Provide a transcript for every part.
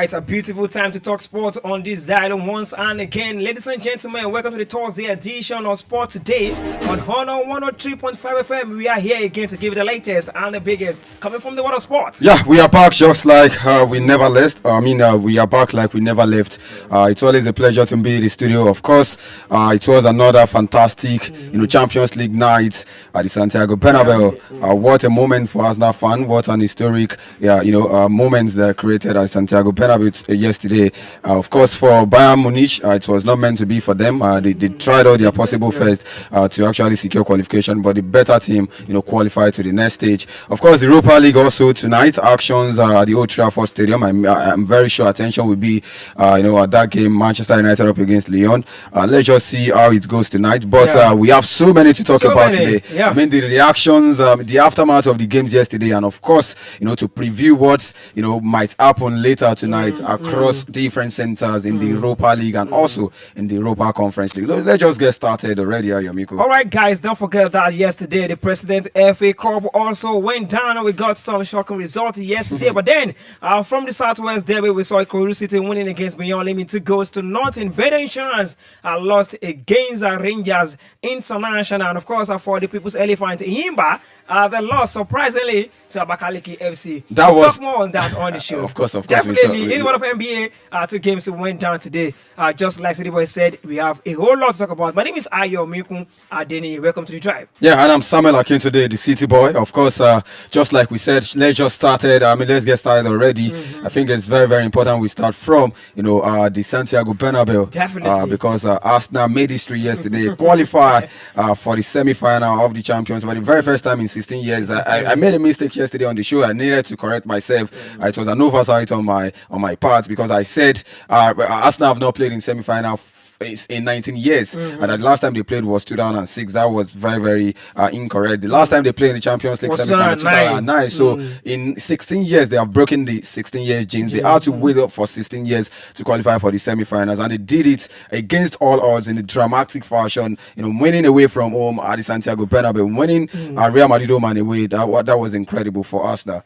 right, a beautiful time to talk sports on this dial once and again. Ladies and gentlemen, welcome to the Thursday edition of Sport Today on Honor 103.5 FM. We are here again to give you the latest and the biggest coming from the world of sports. Yeah, we are back just like we never left. We are back like we never left. It's always a pleasure to be in the studio. Of course, it was another fantastic, Champions League night at the Santiago Bernabeu. What a moment for Arsenal fan. What an historic, moments that created at Santiago Bernabeu yesterday. Of course, for Bayern Munich, it was not meant to be for them. They tried all their possible first to actually secure qualification, but the better team, qualified to the next stage. Of course, the Europa League also tonight. Actions at the Old Trafford Stadium. I'm very sure attention will be, at that game, Manchester United up against Lyon. Let's just see how it goes tonight. But we have so many to talk about today. Yeah. I mean, the reactions, the aftermath of the games yesterday, and of course, to preview what might happen later tonight across different centers in the Europa League and also in the Europa Conference League. Let's just get started already, Ayomikun. All right, guys, don't forget that yesterday the President FA Cup also went down and we got some shocking results yesterday. But then from the Southwest Derby, we saw Ikorodu City winning against Beyond Limit 2 goals to nothing. Better Insurance lost against Rangers International. And of course, for the People's Elephant, Imba, they lost surprisingly to Abakaliki FC. We'll talk more on that on the show. Of course. Definitely, in one of NBA, 2 games went down today. Just like City Boy said, we have a whole lot to talk about. My name is Ayomikun Adeniyi. Welcome to the drive. Yeah, and I'm Samuel Akin today, the City Boy. Of course, just like we said, let's just started. Let's get started already. I think it's very, very important we start from, the Santiago Bernabeu. Definitely. Because Arsenal made history yesterday, qualify for the semi-final of the Champions for the very first time in 16 years. I made a mistake yesterday on the show. I needed to correct myself. It was an oversight on my part because I said Arsenal have not played in semi-final in 19 years, and the last time they played was 2006. That was very, very incorrect. The last time they played in the Champions League semi-final 2009. So in 16 years they have broken the 16-year jinx. They had to wait up for 16 years to qualify for the semi-finals, and they did it against all odds in a dramatic fashion. Winning away from home at the Santiago Bernabeu, winning Real Madrid home and away. That was incredible for us now.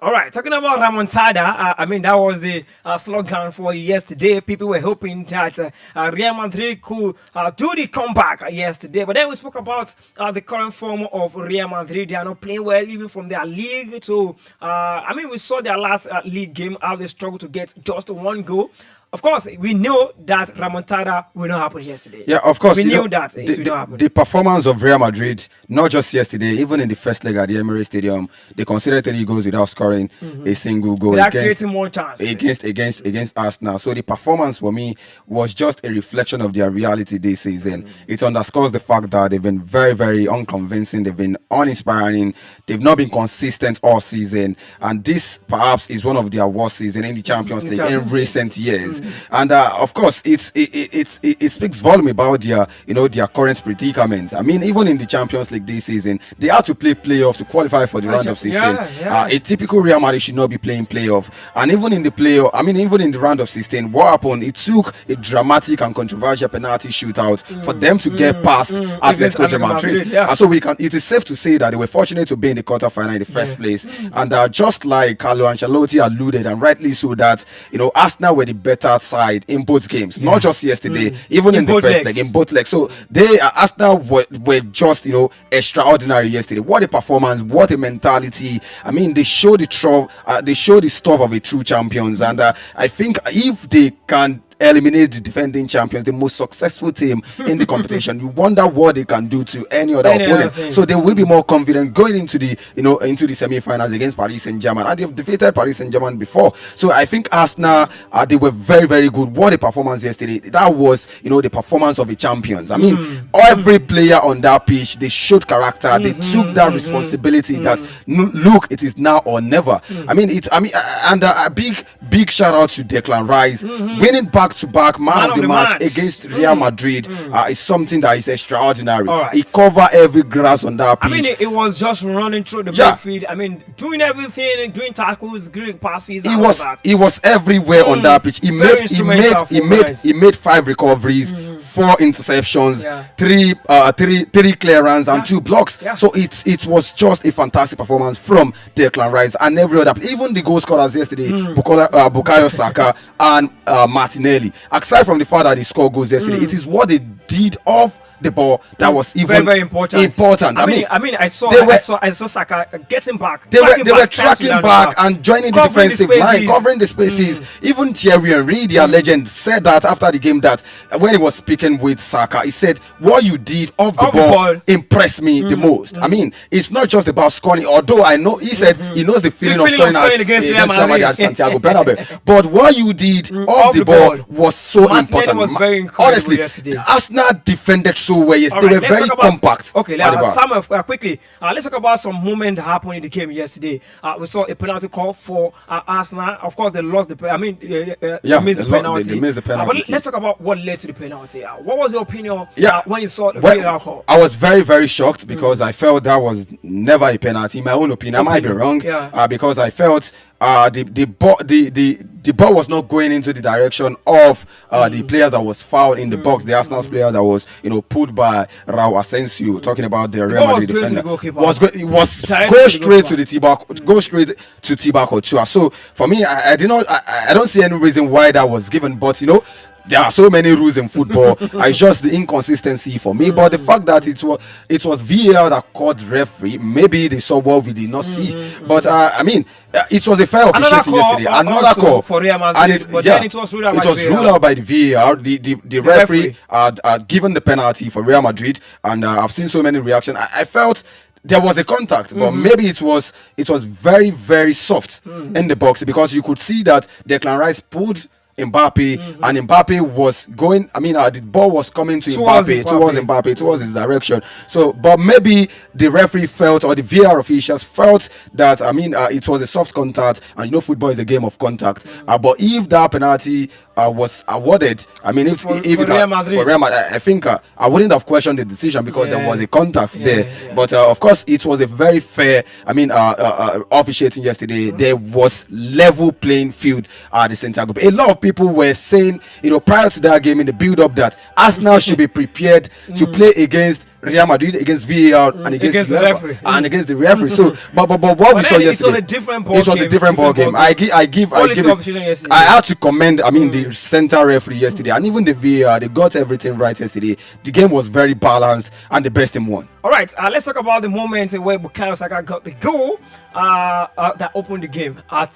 All right, talking about Remontada, that was the slogan for yesterday. People were hoping that Real Madrid could do the comeback yesterday, but then we spoke about the current form of Real Madrid. They are not playing well even from their league to we saw their last league game how they struggled to get just one goal. Of course, we know that Remontada will not happen yesterday. Yeah, of course. We knew that it will not happen. The performance of Real Madrid, not just yesterday, even in the first leg at the Emirates Stadium, they conceded 3 goals without scoring a single goal creating more chances against Arsenal. So the performance for me was just a reflection of their reality this season. It underscores the fact that they've been very, very unconvincing. They've been uninspiring. They've not been consistent all season. And this perhaps is one of their worst seasons in the Champions League in recent years. And of course, it speaks volume about their current predicament. Even in the Champions League this season, they had to play playoff to qualify for the round of 16. A typical Real Madrid should not be playing playoff. And even in the playoff, even in the round of 16, what happened? It took a dramatic and controversial penalty shootout for them to get past Atletico de Madrid. And so it is safe to say that they were fortunate to be in the quarterfinal in the first place. And just like Carlo Ancelotti alluded, and rightly so, that Arsenal were the better side in both games, not just yesterday, even in the first leg, in both legs. So Arsenal were just extraordinary yesterday. What a performance, what a mentality. They show the stuff of a true champions, and I think if they can eliminate the defending champions, the most successful team in the competition, you wonder what they can do to any other opponent. So they will be more confident going into the semi-finals against Paris Saint-Germain, and they've defeated Paris Saint-Germain before. So I think Arsenal, they were very, very good. What a performance yesterday. That was the performance of the champions. Every player on that pitch, they showed character. They took that responsibility that look, it is now or never. And a big shout out to Declan Rice, winning back-to-back man of the match against Real Madrid is something that is extraordinary. He covered every grass on that pitch. It was just running through the midfield. Doing everything, doing tackles, doing passes. He was everywhere on that pitch. He made 5 recoveries, 4 interceptions, Yeah. three clearance, and 2 blocks. Yeah. So it was just a fantastic performance from Declan Rice and every other, even the goal scorers yesterday, Bukayo Saka and Martinelli. Aside from the fact that they scored goals yesterday, it is what they did off the ball that was even very, very important. I mean, I saw Saka getting back. They were tracking back and joining the defensive line, covering the spaces. Even Thierry Henry, their legend, said that after the game, that when he was speaking with Saka, he said, "What you did off the ball impressed me the most." I mean, it's not just about scoring. Although I know he said he knows the feeling of scoring against Real Madrid at Santiago Bernabeu, but what you did off the ball was so important. Was very honestly, yesterday. Arsenal defended so well. Yes, they were very compact. Okay, Samuel, quickly, let's talk about some moment that happened in the game yesterday. We saw a penalty call for Arsenal. Of course, they lost the penalty. They missed the penalty. They missed the penalty. But let's talk about what led to the penalty. What was your opinion when you saw the VAR call? I was very, very shocked because I felt that was never a penalty. In my own opinion, I might be wrong, because I felt the ball was not going into the direction of the players that was fouled in the box. The Arsenal's player that was pulled by Raul Asensio, talking about the Real Madrid defender, was go straight to the Thibaut Courtois. So for me, I don't see any reason why that was given, but there are so many rules in football. It's just the inconsistency for me. But the fact that it was VAR that caught the referee, maybe they saw what we did not see. But I mean, it was a fair officiating yesterday. Another call for Real Madrid, and it was ruled out by the VAR. The referee had given the penalty for Real Madrid, and I've seen so many reactions. I felt there was a contact, but maybe it was very, very soft in the box, because you could see that Declan Rice pulled Mbappe, and Mbappe was going. I mean, the ball was coming to towards Mbappe, towards his direction. So, but maybe the referee felt, or the VAR officials felt that, I mean, it was a soft contact, and football is a game of contact. But if that penalty was awarded, I mean, for Real Madrid, I think I wouldn't have questioned the decision, because there was a contact there. Yeah. But of course, it was a very fair. I mean, officiating yesterday, there was level playing field at the Santiago. A lot of people were saying, prior to that game, in the build-up, that Arsenal should be prepared to play against Real Madrid, against VAR, and against the referee. And against the referee. So, but what we saw yesterday, it was a different ball game. I had to commend. I mean, the center referee yesterday, and even the VAR. They got everything right yesterday. The game was very balanced, and the best team won. All right, let's talk about the moment where Bukayo Saka got the goal that opened the game at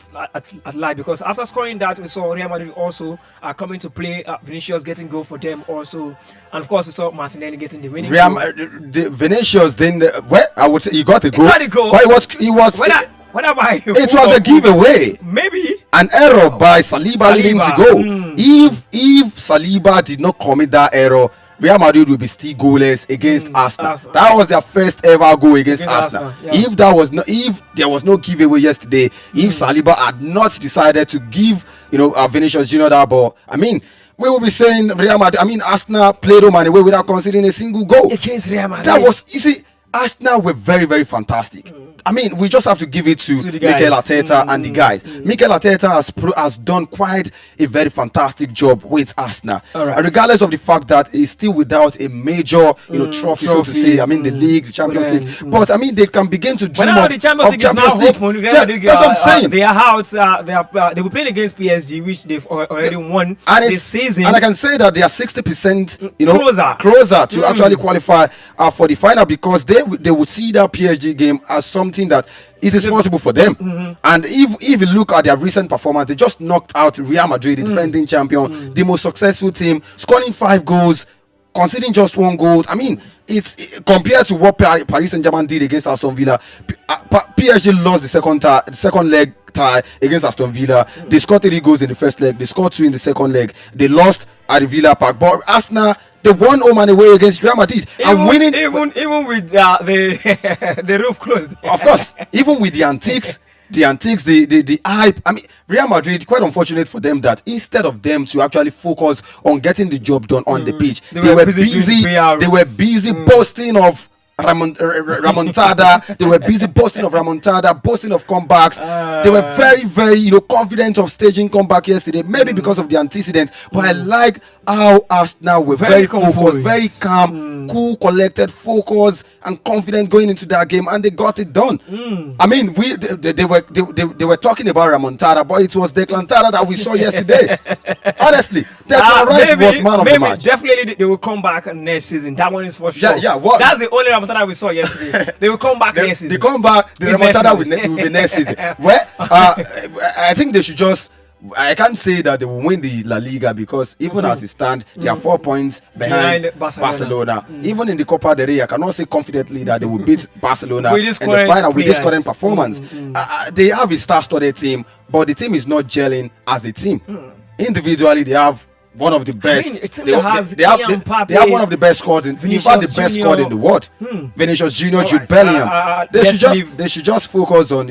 live, because after scoring that, we saw Real Madrid also coming to play. Vinicius getting goal for them also, and of course we saw Martinelli getting the winning goal. The Vinicius then I would say he got a goal. He got a goal. But it was a giveaway. Maybe an error by Saliba leading to goal. If Saliba did not commit that error, Real Madrid will be still goalless against Arsenal. That was their first ever goal against Arsenal. If there was no giveaway yesterday, if Saliba had not decided to give Vinicius Junior that ball, I mean, we will be saying Real Madrid. I mean, Arsenal played home and away without conceding a single goal against Real Madrid. That was, Arsenal were very, very fantastic. I mean, we just have to give it to Mikel Arteta and the guys. Mikel Arteta has done quite a very fantastic job with Arsenal, regardless of the fact that he's still without a major, trophy, so to say. I mean, the league, the Champions League. But I mean, they can begin to dream of the Champions League. That's what I'm saying. They are out. They were playing against PSG, which they've already won this season. And I can say that they are 60%, closer to actually qualify for the final, because they would see that PSG game as something that it is possible for them. And if you look at their recent performance, they just knocked out Real Madrid, the defending champion, the most successful team, scoring 5 goals, conceding just 1 goal. I mean, it's compared to what Paris Saint-Germain did against Aston Villa. PSG lost the second leg tie against Aston Villa. They scored 3 goals in the first leg. They scored 2 in the second leg. They lost at the Villa Park. But Arsenal, they won home and away against Real Madrid, and winning even with the roof closed. Of course, even with the antiques, the hype. I mean, Real Madrid, quite unfortunate for them that instead of them to actually focus on getting the job done on the pitch, they were busy. They were busy boasting of Ramontada. They were busy boasting of Ramontada, boasting of comebacks. They were very, very, confident of staging comeback yesterday. Maybe because of the antecedents, but I like how Arsenal were very focused, very calm, cool, collected, focused, and confident going into that game, and they got it done. I mean, they were talking about Ramontada, but it was Declan Tada that we saw yesterday. Honestly, Declan Rice was man of the match. Definitely, they will come back next seson. That one is for sure. Yeah. That's the only Ramontada we saw yesterday. They will come back next season. They come back. The Ramontada will be next season. Well, I think they should just. I can't say that they will win the La Liga because even as it stands, they are 4 points behind Barcelona. Even in the Copa del Rey, I cannot say confidently that they will beat Barcelona in the final with this current performance. They have a star-studded team, but the team is not gelling as a team. Individually, they have one of the best. They have one of the best squads in fact the best squad in the world. Vinicius Junior, Jude Bellingham. They should just focus on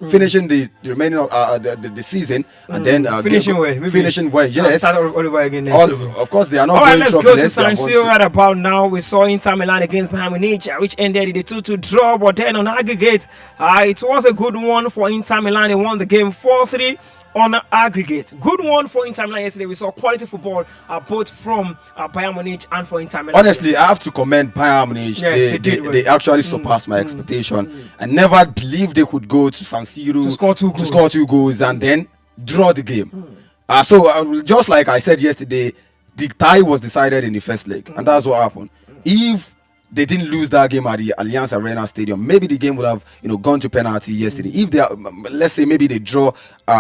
finishing the remaining of the season and then finishing well. Yes, start all over again next season. Of course, they are not. All right, let's go to San Siro right about now. We saw Inter Milan against Bayern Munich, which ended in a 2-2 draw. But then on aggregate, it was a good one for Inter Milan. They won the game 4-3. On aggregate, good one for Inter Milan yesterday. We saw quality football both from Bayern Munich and for Inter Milan. Honestly, I have to commend Bayern Munich. Yes, they actually surpassed my expectation. I never believed they could go to San Siro to score two goals and then draw the game. So just like I said yesterday, the tie was decided in the first leg, and that's what happened. If they didn't lose that game at the Allianz Arena Stadium, maybe the game would have gone to penalty yesterday. If they let's say maybe they draw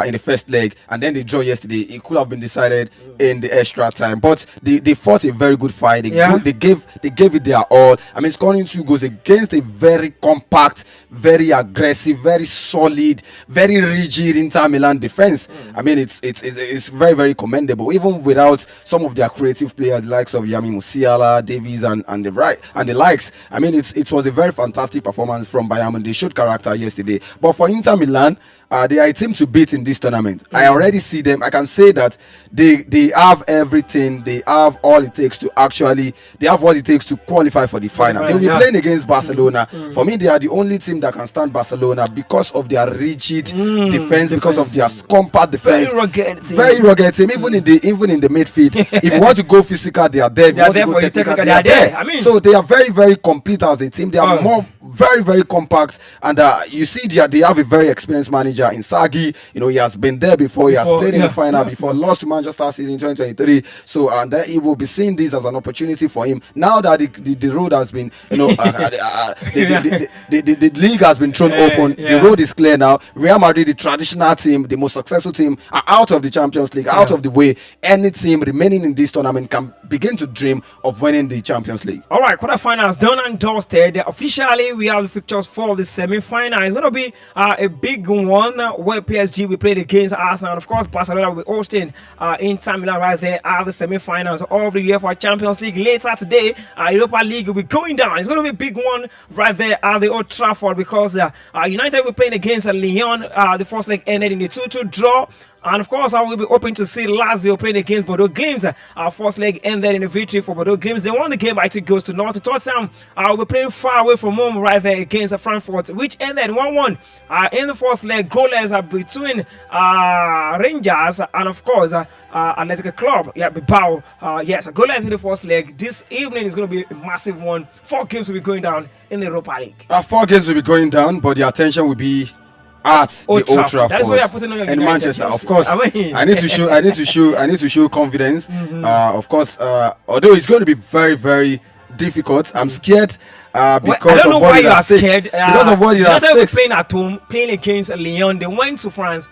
in the first leg and then they draw yesterday, it could have been decided in the extra time. But they fought a very good fight. They gave it their all. I mean, scoring 2 goals against a very compact, very aggressive, very solid, very rigid Inter Milan defense. I mean, it's very, very commendable. Even without some of their creative players, the likes of Yami Musiala, Davies, and the likes. I mean, it was a very fantastic performance from Bayern. They showed character yesterday. But for Inter Milan, they are a team to beat in this tournament. I already see them. I can say that they have everything. They have all it takes to they have what it takes to qualify for the final. They'll be playing against Barcelona. For me, they are the only team that can stand Barcelona because of their rigid defense, because of their compact defense. Very rugged team. Even in the midfield. If you want to go physical, they are there. If you want to go technical, they are there. I mean, so they are very, very complete as a team. They are very, very compact, and you see they have a very experienced manager in Sagi. He has been there before. He has played in the final before, lost to Manchester City in 2023. So and then he will be seeing this as an opportunity for him now that the road has been the league has been thrown open. The road is clear now. Real Madrid, the traditional team, the most successful team, are out of the Champions League, out of the way. Any team remaining in this tournament can begin to dream of winning the Champions League. All right, quarterfinals done and dusted. Officially, we have the fixtures for the semi-final. It's going to be a big one where PSG will play against Arsenal. And of course, Barcelona will be hosting Inter Milan right there at the semi-finals of the UEFA Champions League. Later today, Europa League will be going down. It's going to be a big one right there at the Old Trafford because United will be playing against Lyon. The first leg ended in a 2-2 draw. And of course, I will be hoping to see Lazio playing against Bordeaux Glimt. Our first leg ended in a victory for Bordeaux Glimt. They won the game by 2 goals to 0. Tottenham will be playing far away from home right there against Frankfurt, which ended 1-1 in the first leg. Goalless between Rangers and of course Athletic Club. Bilbao. Yes, goalless in the first leg. This evening is going to be a massive one. 4 games will be going down in the Europa League. 4 games will be going down, but the attention will be at the Old Trafford. That's why you're putting on your in Manchester. Of course, I need to show confidence. Of course, although it's going to be very, very difficult. I'm scared because of what you are scared. Because of what you are scared. Playing at home, playing against Lyon. They went to France.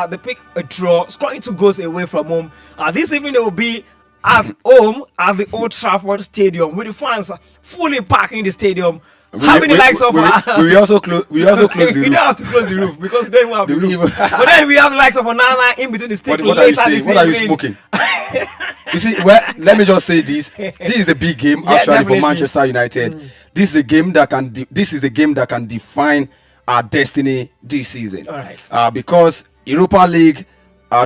They picked a draw, scoring 2 goals away from home. This evening they will be at home at the Old Trafford Stadium with the fans fully packing the stadium. Having the likes of we also close the roof. We don't have to close the roof because then we have the roof. But then we have the likes of Onana in between the sticks. What are you smoking? You see, let me just say this. This is a big game actually for Manchester United. This is a game that can define our destiny this season. All right. Because Europa League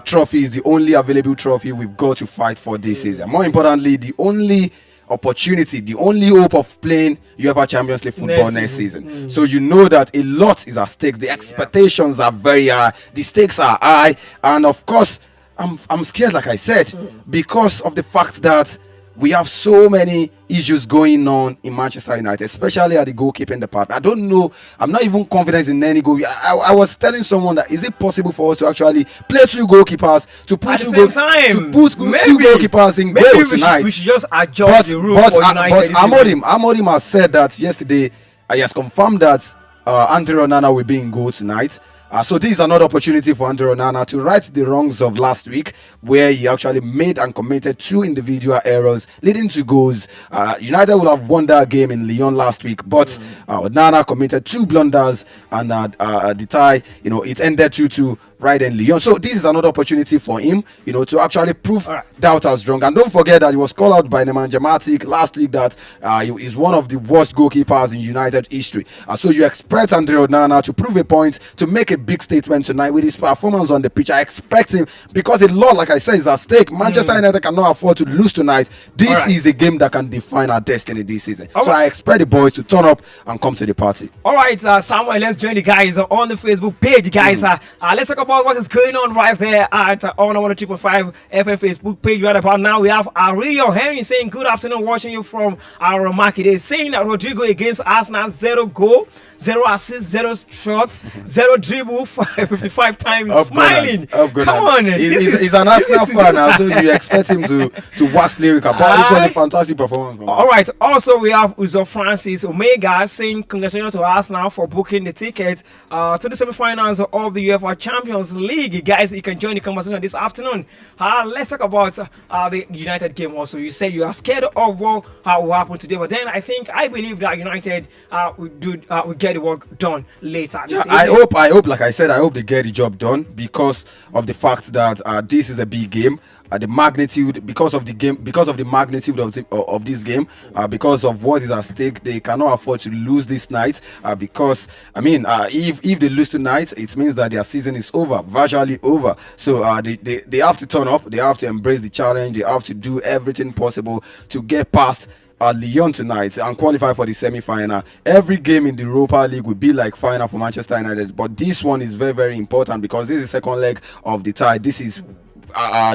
trophy is the only available trophy we've got to fight for this season. More importantly, the only opportunity, the only hope of playing UEFA Champions League football next season. So you know that a lot is at stake. The expectations are very high, the stakes are high, and of course, I'm scared, like I said, because of the fact that we have so many issues going on in Manchester United, especially at the goalkeeping department. I don't know. I'm not even confident in any goal. I was telling someone that is it possible for us to actually play two goalkeepers to put two goalkeepers in goal tonight? We should just adjust the rule for United. But Amorim has said that yesterday. He has confirmed that Andre Onana will be in goal tonight. So this is another opportunity for Andre Onana to right the wrongs of last week, where he actually made and committed two individual errors leading to goals. United would have won that game in Lyon last week, but Onana committed two blunders, and the tie, it ended 2-2 right in Lyon. So this is another opportunity for him, to actually prove doubters wrong. And don't forget that he was called out by Nemanja Matic last week that he is one of the worst goalkeepers in United history. So you expect Andre Onana to prove a point, to make a big statement tonight with his performance on the pitch. I expect him, because a lot, like I said, is at stake. Manchester United cannot afford to lose tonight. This is a game that can define our destiny this season. So I expect the boys to turn up and come to the party. All right, Samuel, let's join the guys on the Facebook page, guys. Let's talk about what is going on right there at on 103.5 FM Facebook page right about now. We have Ariel Henry saying good afternoon, watching you from our market. He's saying that Rodrigo against Arsenal, 0 goal, 0 assist, 0 shots, 0 dribble, 55 times, smiling. Come on, he's an Arsenal fan now, so you expect him to wax lyrical, but it was a fantastic performance. All right, also we have Uzo Francis Omega saying congratulations to Arsenal for booking the ticket to the semi-finals of the UEFA Champions League. Guys, you can join the conversation this afternoon. Let's talk about the United game also. You said you are scared of what will happen today, but then I believe that United will get the work done later. I hope, like I said, I hope they get the job done, because of the fact that this is a big game. The magnitude, because of the magnitude of this game, because of what is at stake, they cannot afford to lose this night. Because if they lose tonight, it means that their season is over, virtually over. So they have to turn up, they have to embrace the challenge, they have to do everything possible to get past Lyon tonight and qualify for the semi-final. Every game in the Europa League will be like final for Manchester United, but this one is very, very important, because this is the second leg of the tie. This is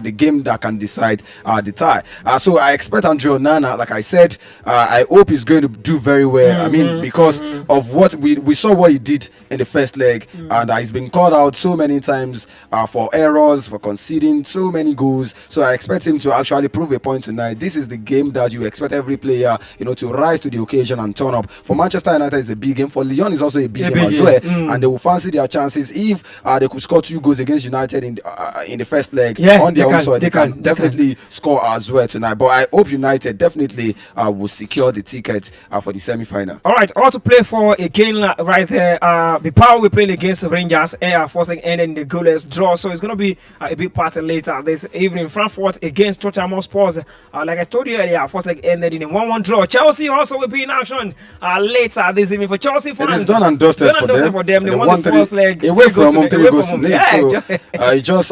the game that can decide the tie. So I expect Andre Onana, like I said, I hope he's going to do very well. Because of what we saw what he did in the first leg, and he's been called out so many times for errors, for conceding so many goals. So I expect him to actually prove a point tonight. This is the game that you expect every player, to rise to the occasion and turn up. For Manchester United, it's a big game. For Lyon, it's also a big game as well, and they will fancy their chances if they could score 2 goals against United in the first leg. On their own side, they can definitely score as well tonight. But I hope United definitely will secure the ticket for the semi-final. All right, all to play for again right there. Bilbao will play against the Rangers. First leg ended in the goalless draw, so it's going to be a big party later this evening. Frankfurt against Tottenham Hotspur. Like I told you earlier, first leg ended in a 1-1 draw. Chelsea also will be in action later this evening for Chelsea fans. It is done and dusted for them. They won the first leg away from home, goes to nil. So you just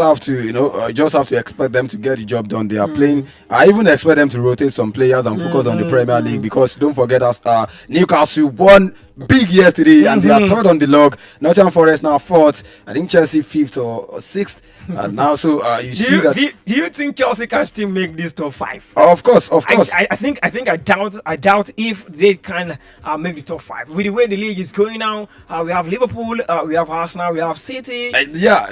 have to expect them to get the job done. They are playing. I even expect them to rotate some players and focus on the Premier League, because don't forget Newcastle won big yesterday and they are third on the log. Nottingham Forest now fourth. I think Chelsea fifth or sixth now. So do you think Chelsea can still make this top 5? Of course. I doubt if they can make the top 5 with the way the league is going now. We have Liverpool, we have Arsenal, we have City.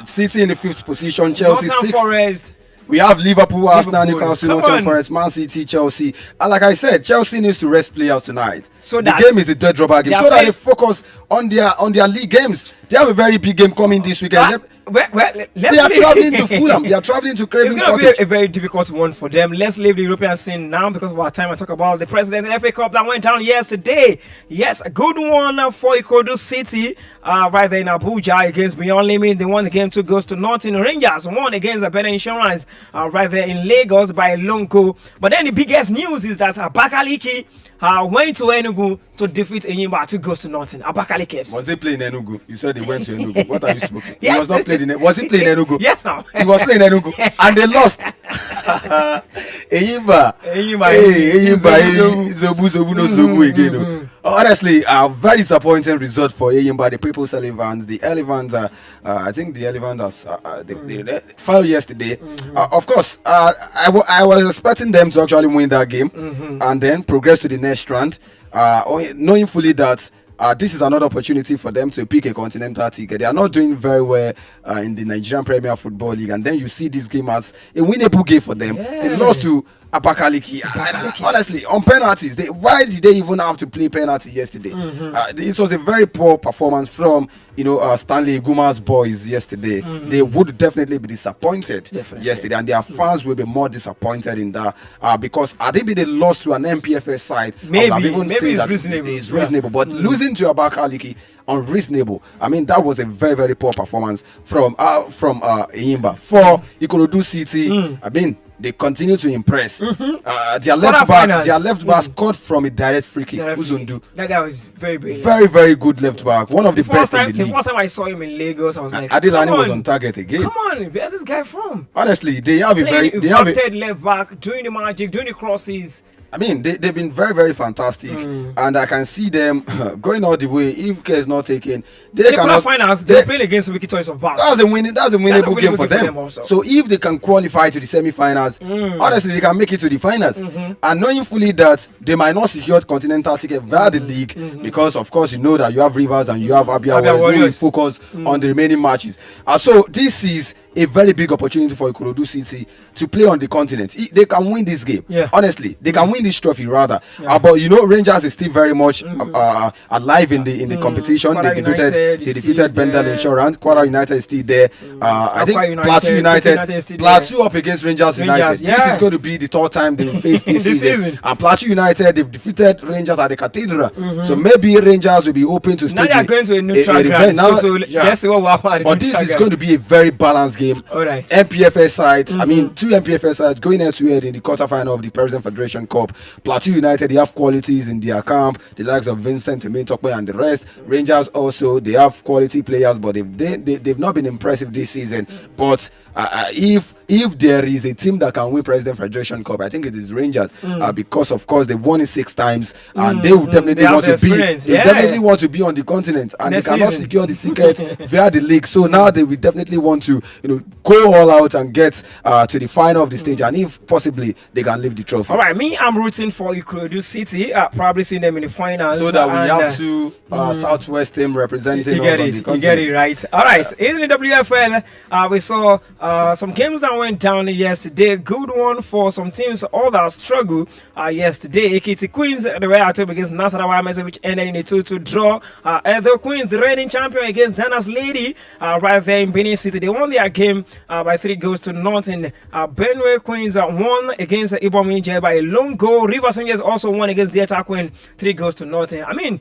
City in the 5th position, Chelsea 6th. Forest. We have Liverpool, Arsenal, Newcastle, Nottingham Forest, Man City, Chelsea. And like I said, Chelsea needs to rest players tonight. So the game is a dead rubber game, so that they focus on their league games. They have a very big game coming this weekend. They are traveling to Fulham. They are traveling to Craven Cottage. It's going to be a very difficult one for them. Let's leave the European scene now because of our time. I talk about the President FA Cup that went down yesterday. Yes, a good one for Ikorodu City right there in Abuja against Beyond Limit. They won the game 2 goals to nothing. Rangers won against a Better Insurance right there in Lagos by a long goal. But then the biggest news is that Abakaliki went to Enugu to defeat Enyimba 2 goals to nothing. Abakaliki FC. Was they playing Enugu? You said they went to Enugu. What are you smoking? He Yes. was not playing in. Was he playing Enugu? Yes, now. He was playing Enugu, and they lost. Eyimba, Zobu no Zobu again. Honestly, a very disappointing result for Eyimba, the People's Elephants. The Elephants, I think the Elephants they fell yesterday. Of course, I was expecting them to actually win that game and then progress to the next round, knowing fully that this is another opportunity for them to pick a continental ticket. They are not doing very well in the Nigerian Premier Football League, and then you see this game as a winnable game for them. They lost to Abakaliki. Honestly, on penalties, why did they even have to play penalty yesterday? It was a very poor performance from Stanley Guma's boys yesterday. They would definitely be disappointed yesterday, and their fans will be more disappointed in that because I think they lost to an MPFS side. Maybe it's reasonable. It's reasonable, but losing to Abakaliki, unreasonable. I mean, that was a very, very poor performance from Eyimba. For Ikorodu City, I mean, they continue to impress. Their left back scored from a direct free kick. Uzundu. That guy was very, very good left back. One of the best in the league. The first time I saw him in Lagos, I was like, Adelani was on target again. Come on, where's this guy from? Honestly, they have left back, doing the magic, doing the crosses. I mean, they've been very, very fantastic, and I can see them going all the way. If care is not taken, they cannot. Finals, they're playing against Wicked Toys of Bath. That's a winnable game for them. So if they can qualify to the semi-finals, honestly, they can make it to the finals. And knowing fully that they might not secure continental ticket via the league, because of course you know that you have Rivers and you have Abia Warriors who will focus on the remaining matches. So this is a very big opportunity for Ikorodu City to play on the continent. They can win this game. Honestly, they can win this trophy rather. But Rangers is still very much alive in the competition. They defeated Bendel Insurance. Kwara United is still there. I think Plateau United up against Rangers United. This is going to be the third time they face this season. And Plateau United, they've defeated Rangers at the Cathedral. So maybe Rangers will be open to stage now they're going to a neutral ground. So let's see what will happen. But this is going to be a very balanced game. All right. MPFS sides, I mean, two MPFS sides going head to head in the quarterfinal of the President Federation Cup. Plateau United, they have qualities in their camp, the likes of Vincent Tokwe and the rest. Rangers also, they have quality players, but they've not been impressive this season. But if there is a team that can win President Federation Cup, I think it is Rangers, because of course they've won it 6 times, and they would definitely definitely want to be on the continent, and they cannot secure the ticket via the league. So now they will definitely want to go all out and get to the final of the stage, and if possibly they can lift the trophy. All right, I'm rooting for Ikorodu City. Probably seeing them in the finals, so that we have two Southwest team representing us on the continent. You get it right. All right, in the WFL, we saw some games that went down yesterday. Good one for some teams. All that struggle yesterday. Ekiti Queens, they were at home against Nasarawa Mesa, which ended in a 2-2 draw. Edo Queens, the reigning champion, against Dana's Lady, right there in Benin City. They won their game by 3-0. Benue Queens won against Ibom by a lone goal. Rivers Angels also won against Delta Queen 3-0. I mean,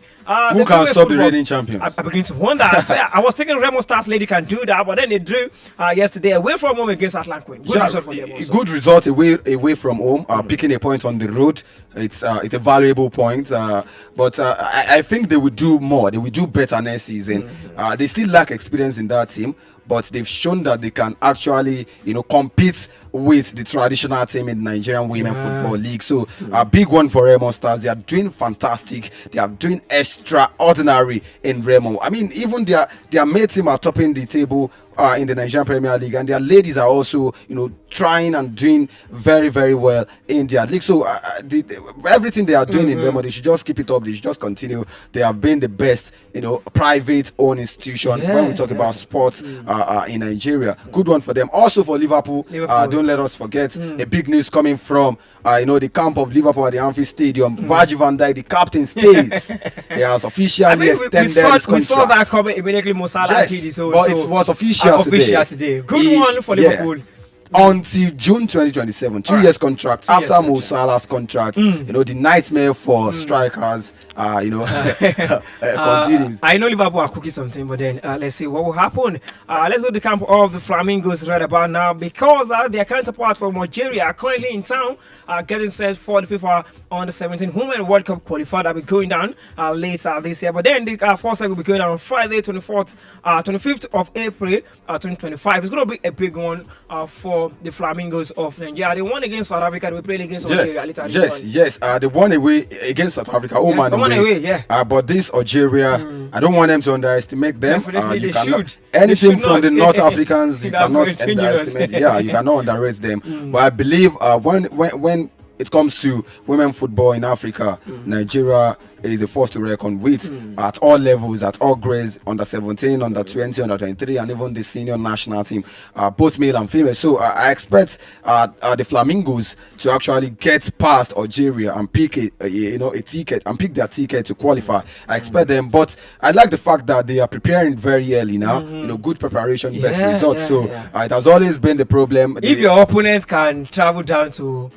who can stop the reigning champions? I begin to wonder. I was thinking Remo Stars Lady can do that, but then they drew yesterday away from home against Atlant Queen. Good result away from home. Picking a point on the road, it's a valuable point. But I think they will do more. They will do better next season. They still lack experience in that team, but they've shown that they can actually, compete with the traditional team in Nigerian Women Football League. So a big one for Remo Stars. They are doing fantastic. They are doing extraordinary in Remo. I mean, even their mate team are topping the table in the Nigerian Premier League, and their ladies are also, trying and doing very, very well in their league. So everything they are doing in Remo, they should just keep it up. They should just continue. They have been the best, private-owned institution when we talk about sports in Nigeria. Good one for them. Also for Liverpool. Don't let us forget a big news coming from the camp of Liverpool at the Anfield Stadium. Virgil van Dijk, the captain, stays. He has officially extended his contract. We saw that coming immediately. Mo Salah but it was official today. Good one for Liverpool. until June 2027. 2 years contract 2 years after Mo contract. Salah's contract. The nightmare for strikers. Continues. I know Liverpool are cooking something, but then let's see what will happen. Let's go to the camp of the Flamingos right about now because their counterpart from Algeria are currently in town, getting set for the FIFA Under 17 Women World Cup qualifier that will be going down later this year. But then the first leg will be going down on Friday, 25th of April, 2025. It's going to be a big one for the Flamingos of Nigeria. They won against South Africa. They played against Algeria later. Yes. They won away against South Africa. Yes, they won away, yeah. But this Algeria, I don't want them to underestimate them. Definitely You they cannot, should. anything They should from not. the North Africans, you That's cannot very dangerous. underestimate. Yeah, you cannot underrate them. But I believe when it comes to women football in Africa, Nigeria is the force to reckon with at all levels, at all grades, under 17, under 20, under 23, and even the senior national team, both male and female. So I expect the Flamingos to actually get past Algeria and pick a ticket and pick their ticket to qualify. I expect them, but I like the fact that they are preparing very early now. Good preparation, better results. It has always been the problem. If your opponent can travel down to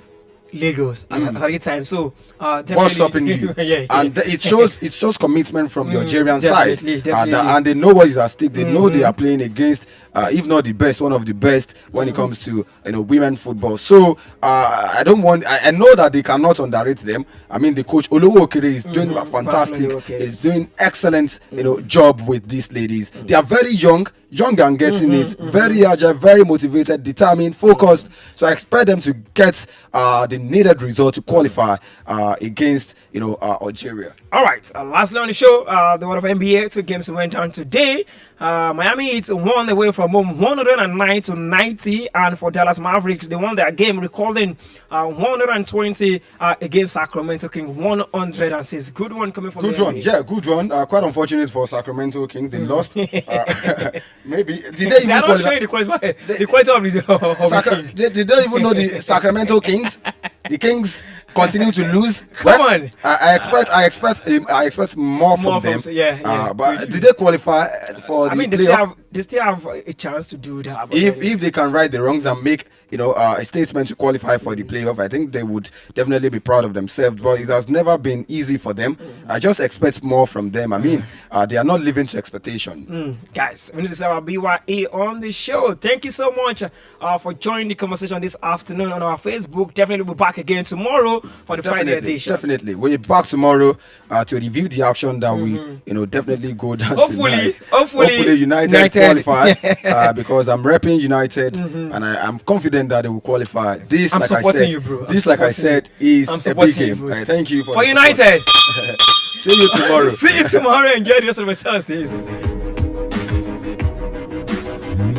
Lagos at any time, so definitely what's stopping you? And it shows commitment from the Algerian side, definitely. And they know what is at stake. They know they are playing against, if not the best, one of the best when it comes to women football. So I know that they cannot underrate them. I mean, the coach Olowo Okere is doing fantastic. He's doing excellent job with these ladies. They are very young and getting it, very agile, very motivated, determined, focused. So I expect them to get the needed result to qualify against Algeria. All right, lastly on the show, the world of NBA, 2 games went down today. Miami Heat won away from home 109-90, and for Dallas Mavericks, they won their game, recording 120 against Sacramento Kings, 106. Good one coming from Good the run, NBA. yeah, good run. Quite unfortunate for Sacramento Kings. They lost. Maybe did they even They're not qualify? showing the quality of the They don't even know the Sacramento Kings. The Kings continue to lose. Come on. I expect more from them. But did they qualify for the playoff? They still have a chance to do that. If they can right the wrongs and make a statement to qualify for the playoff, I think they would definitely be proud of themselves. But it has never been easy for them. I just expect more from them. I mean, they are not living to expectation. Guys, this is our BYE on the show. Thank you so much for joining the conversation this afternoon on our Facebook. Definitely we'll be back again tomorrow for the Friday edition. Definitely, we'll be back tomorrow to review the action that we definitely go down tonight. Hopefully United qualify because I'm repping United and I'm confident that they will qualify. This, I'm like I supporting said, you, bro. This, like I said, is a big game. Right, thank you for United. See you tomorrow. See you tomorrow. Enjoy the rest of the Thursdays.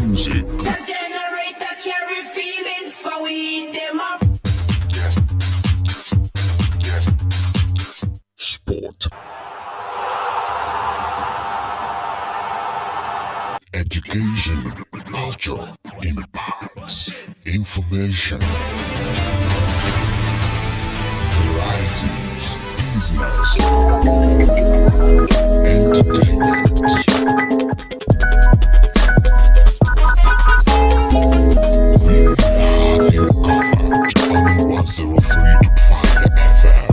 Music. The generator carry feelings for we them up. Sport. Education, culture, impacts, information, varieties, business, entertainment. We have you covered on 103.5 FM.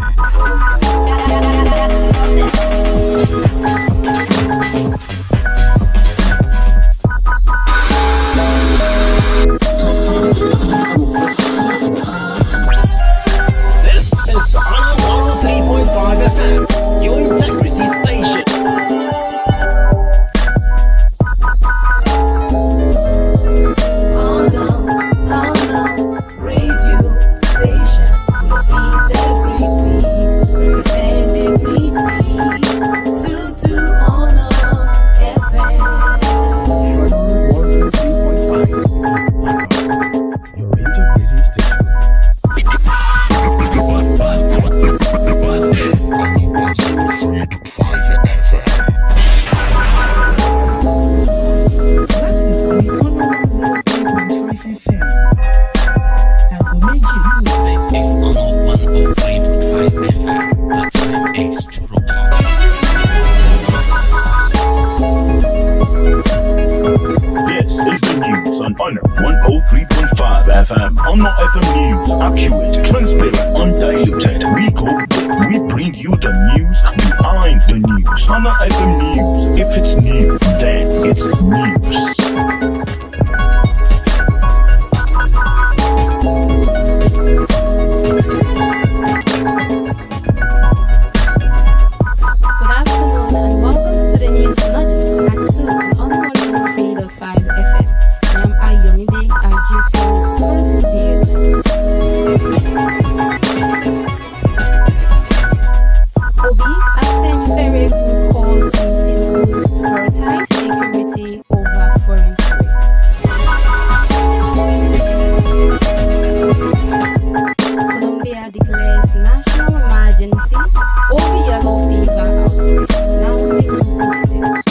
This is on 103.5 FM, your integrity station. on 103.5 FM. On the FM News, accurate, transparent, undiluted. We go big. We bring you the news behind the news. On the FM News, if it's new, then it's news. Good afternoon and welcome to the news nugget at 2 on 103.5 FM. I am Ayomikun Adeniyi. First news. Obi Afenifere calls on Tinubu to prioritize security over foreign trade. Colombia declares national emergency over yellow fever outbreak. Now we know some details.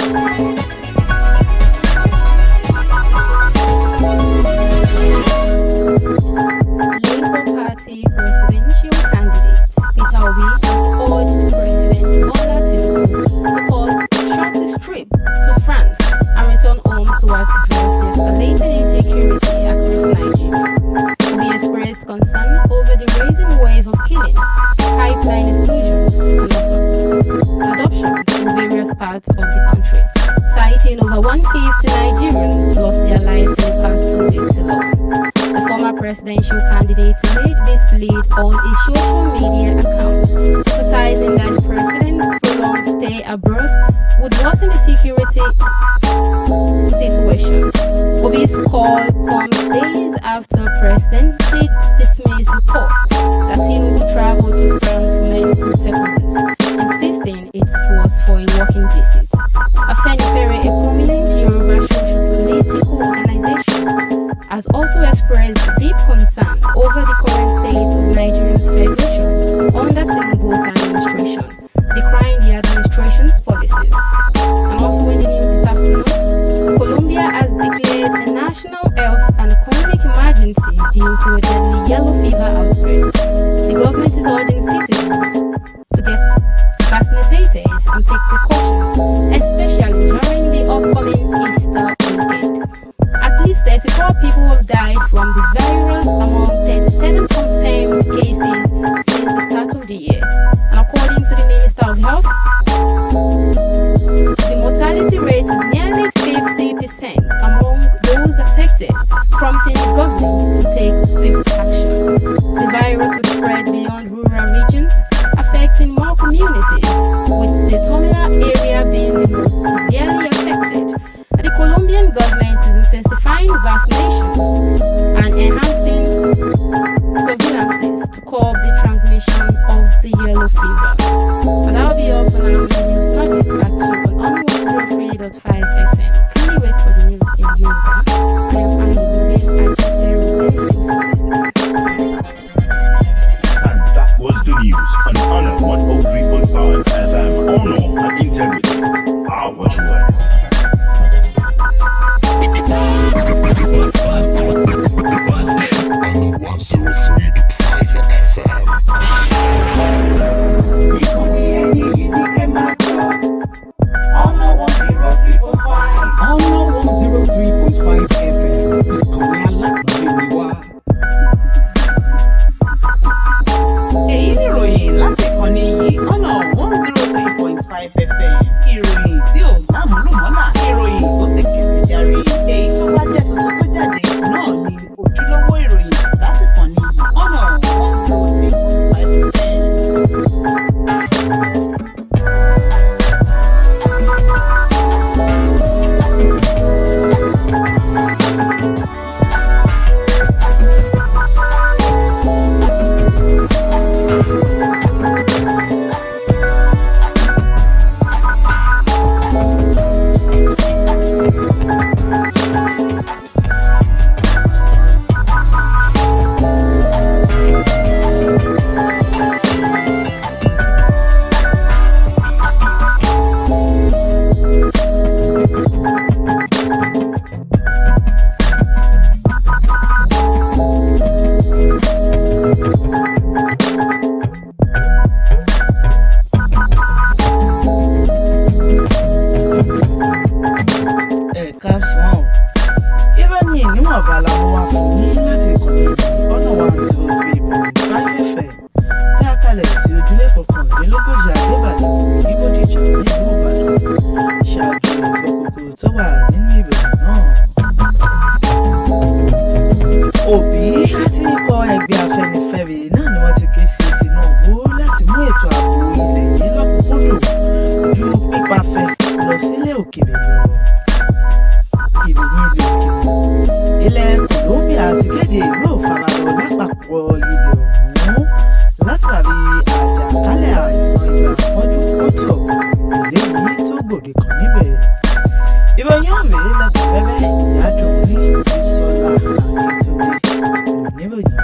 Labour Party presidential candidate Peter Obi has urged President Bola Tinubu to cut short his trip to France and return home to address the escalating insecurity across Nigeria. Obi expressed concern over the rising wave of killings, pipeline explosions, and adoptions in various parts of the country, citing over 150 Nigerians lost their lives in the past 2 weeks alone. The former presidential candidate made this lead on his social media account, emphasizing that the president's prolonged stay abroad would worsen the security situation. Obi's call comes days after President Sid dismissed reports that Tinubu traveled to France for medical purposes, insisting it was for a working visit. Afenifere, a prominent Yoruba social political organization, has also expressed deep concern over the current state of Nigeria's federation under Tinubu's administration, decrying the administration's policies. And also in the news this afternoon, Colombia has declared a national health and economic emergency due to a deadly yellow fever outbreak. The government is urging citizens to get vaccinated and take precautions, especially during the upcoming Easter weekend. At least 34 people have died from the virus among 37 confirmed cases since the start of the year. And according to the Minister of Health, the mortality rate is nearly 50% among those affected, prompting the government to take swift action. The virus has spread beyond rural regions, affecting more communities, with the Tomila area being the most severely affected. And the Colombian government is intensifying vaccinations and enhancing surveillances to curb the transmission of the yellow fever. And that'll be all for now. The news project at 2 on 103.5 FM. Can you wait for the news in Yoruba? I am Ayomikun Adeniyi. And that was the news on Honor 103.5 FM. Honor and integrity are what you are. Èyí ni ìròyìn láti ìkànnì yìí ọ̀nà 103.5 FM. Ìròyìn tí ò gbàmúlùmọ́là, ìròyìn tó sì kẹ̀sì járe. Èyí tó bá jẹ́ tuntun tó jáde náà ni ojúlówó ìròyìn láti ìkànnì yìí ọ̀nà 103.5 FM. ṣáájú ìgbọ́kòkò tó wà nínú ìròyìn náà. Òbí àti ikọ̀ ẹgbẹ́ Afẹ́nifẹ́re náà ni wọ́n ti ké sí Tinubu láti mú ètò ààbò ilẹ̀ yìí lọ́kùnkúndùn ju pípafẹ́ lọ sílé òkèèrè lọ. Ìròyìn ilẹ̀ òkèèrè ilẹ̀ Colombia ti kéde ìlú òfararọ lápapọ̀ ilẹ̀ ọ̀hún látàrí àjàkálẹ̀ àìsàn ibà pọ́njú pọ́ntọ̀ eléyìí tó gbòde kan níbẹ̀. Ìròyìn ọ̀rẹ́ lẹ́kùnrẹ́rẹ́ ìyájọ́ ní Ìsọ̀lá Akíntúndé oníròyìn.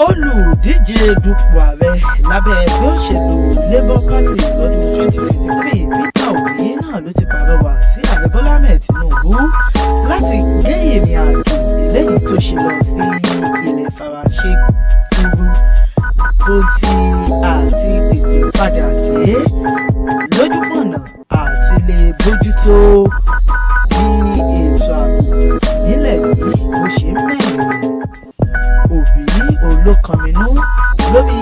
Olùdíje dupò ààrẹ lábẹ́ ẹgbẹ́ òṣèlú Labour Party lọ́dún 2023 Peter Obi náà ló ti pàrọwà sí ààrẹ Bọ́lá Ahmed Tinubu láti gbé ìrìn àjò eléyìí tó ṣe lọ sí ilẹ̀ Faransé kúrú tó ti àti tètè padà dé lójúpọ̀nà àti lè bójútó bí ètò ààbò nílẹ̀ yìí bó ṣe ń mẹ́rin. Òbí olókanminú lórí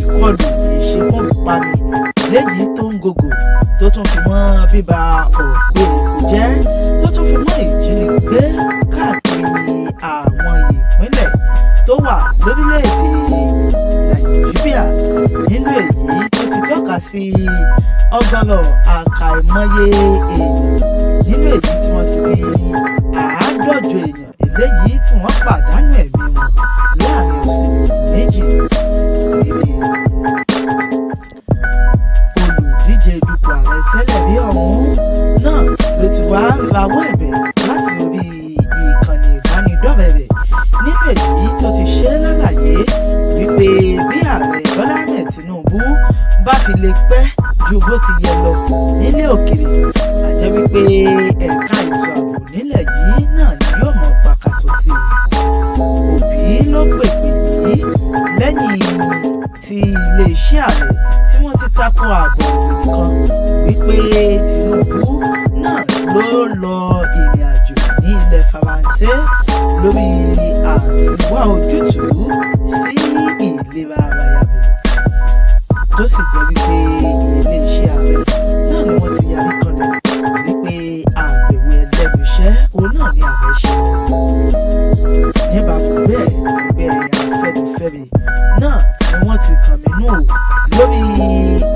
ìkọlù ìṣekúpani léyìí tó ń gògò tó tún fi mọ́ bíba ọ̀pẹ èkó jẹ́ tó tún fi mọ́ ìjínigbé káàkiri àwọn ìpínlẹ̀ tó wà lórílẹ̀‐èdè Nàìjíríà nínú èyí tó ti tọ́ka sí ọgọ́rọ̀ àkàìmọye èèyàn nínú èyí tí wọ́n ti rí àádọ́jọ èèyàn eléyìí tí wọ́n pàdánù ẹ̀mí wọn láàrin ọ̀sẹ̀ méjì péré. Olùdíje dupò ààrẹ tẹ́lẹ̀ rí ọ̀hún náà ló ti wá rawọ́ ẹ̀bẹ̀ láti orí ìkànnì ìbánidọ́rẹ̀ẹ́ rẹ̀ nínú èyí tó ti ṣe lálàyé wípé bí ààrẹ Bọ́lá Ahmed Tinubu bá fi lè pẹ́ ju bó ti yẹ lọ nílé òkèèrè àjẹ́ wípé ẹ̀ka ètò ààbò nílẹ̀ yìí náà ni yóò mọ̀ pàkàtọ̀ sí i. Òbí ló pèpè yìí lẹ́yìn tí iléeṣẹ́ ààrẹ tí wọ́n ti tako ààbò nìkan wípé Tinubu náà ló lọ ìrìn àjò ní ilẹ̀ Faransé lórí àtiwá ojútùú sí ìlera ara yàbẹ̀ tó sì jẹ́ wípé iléeṣẹ́ ààrẹ náà ni wọ́n ti yarí kanlẹ̀ wípé àbẹ̀wò ẹlẹ́nu iṣẹ́ òun náà ni ààrẹ ṣe. Níbàámu bẹ́ẹ̀ ẹgbẹ́ Afẹ́nifẹ́re náà ni wọ́n ti kànmínú lórí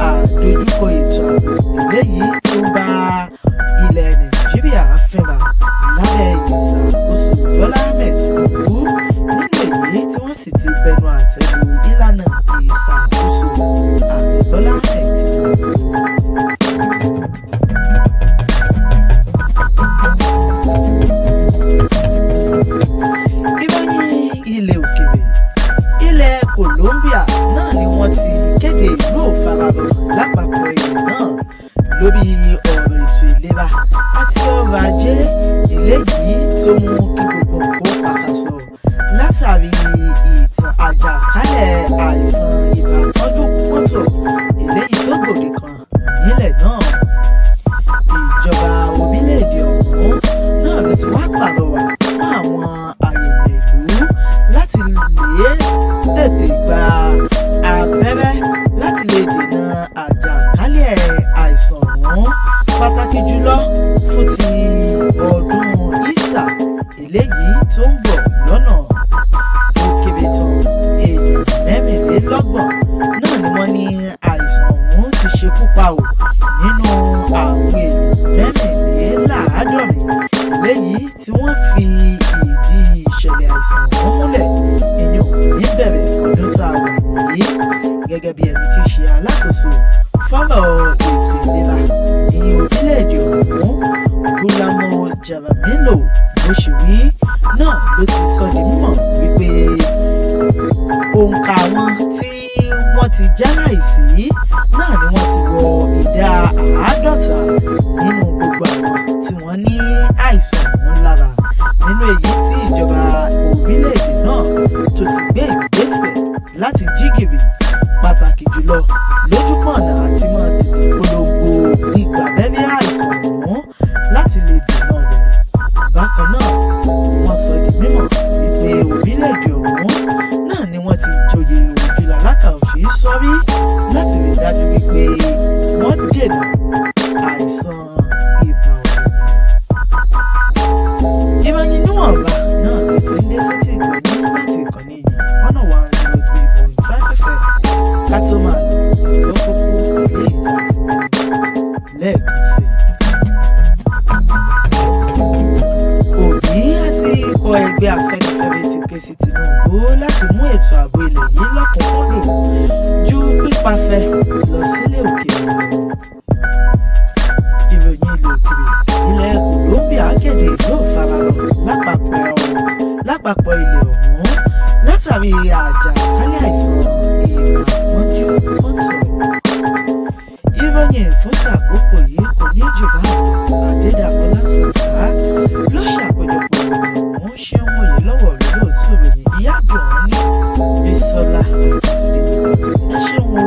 àdójúkọ ètò ààbò eléyìí tó ń bá ilẹ̀ Nàìjíríà fínra lábẹ́ ìṣàkóso Bọ́lá Ahmed Tinubu nínú èyí tí wọ́n sì ti bẹnu àtẹ́ lu ìlànà ìṣàkóso ààrẹ Bọ́lá Ahmed Tinubu. Ìròyìn ilẹ̀ òkèèrè ilẹ̀ Colombia náà ni wọ́n ti kéde ìlú òfararọ lápapọ̀ ilẹ̀ náà lórí ọ̀rọ̀ ètò ìlera àti ọrọ̀ ajé eléyìí tó mú kí gbogbo nǹkan pàkàṣọ látàrí ìtàn àjàkálẹ̀ àìsàn ibà pọ́njú pọ́ntọ̀ eléyìí tó gbòde kan nílẹ̀ náà. Ìjọba orílẹ̀-èdè ọ̀hún náà ló ti wá pàrọwà fún àwọn àyẹ̀yẹ̀ ìlú láti lè tètè gba abẹ́rẹ́ láti lè dènà àjàkálẹ̀ àìsàn ọ̀hún pàtàkì jùlọ fún ti ọdún Easter eléyìí tó ń bọ̀ lọ́nà. Ó kéré tán èèyàn mẹ́rìnlélọ́gbọ̀n náà ni wọ́n ní àìsàn ọ̀hún ti ṣekú pa ò nínú àwọn èèyàn mẹ́rìnléláàádọ́rin eléyìí tí wọ́n fi ìdí ìṣẹ̀lẹ̀ àìsàn ọ̀hún múlẹ̀ nínú níbẹ̀rẹ̀ ọdún tá a wà yìí gẹ́gẹ́ bí ẹni tí ṣe alákòóso fọ́rọ̀ ètò ìlera ní orílẹ̀-èdè ọ̀hún Gúlámọ Jaramillo bó ṣe wí náà ló ti sọ di mímọ̀ wípé òǹkà àwọn tí wọ́n ti jáláìsí náà ni wọ́n ti wọ ìdá 50 nínú gbogbo àwọn tí wọ́n ní àìsàn ọ̀hún lára nínú èyí tí ìjọba orílẹ̀-èdè náà tó ti gbé ìgbésẹ̀ láti jí gìrì pàtàkì jùlọ lójúpọ̀nà àti máa tètè polongo ìgbàbẹ́rẹ́ àìsàn ọ̀hún láti lè dènà rẹ̀. sí Tinubu láti mú ètò ààbò ilẹ̀ yìí lọ́kùnkúndùn ju pípafẹ́ lọ sílé òkèèrè lọ. Ìròyìn ilẹ̀ òkèèrè ilẹ̀ Colombia kéde ìlú ìfararọ lápapọ̀ ilẹ̀ ọ̀hún látàrí àjàkálẹ̀ àìsàn ìràpọ́njú mọ́tò. Ìròyìn fún àkókò yìí kò ní jù báyìí Adédàmọ́lá Sàká ló ṣàpèjọpọ̀ ìròyìn ọ̀hún ṣé ń wòye lọ́wọ́ rẹ̀ lóòótọ́ ìròyìn ìyá àdùn ní Bísọ́lá ẹ ṣeun o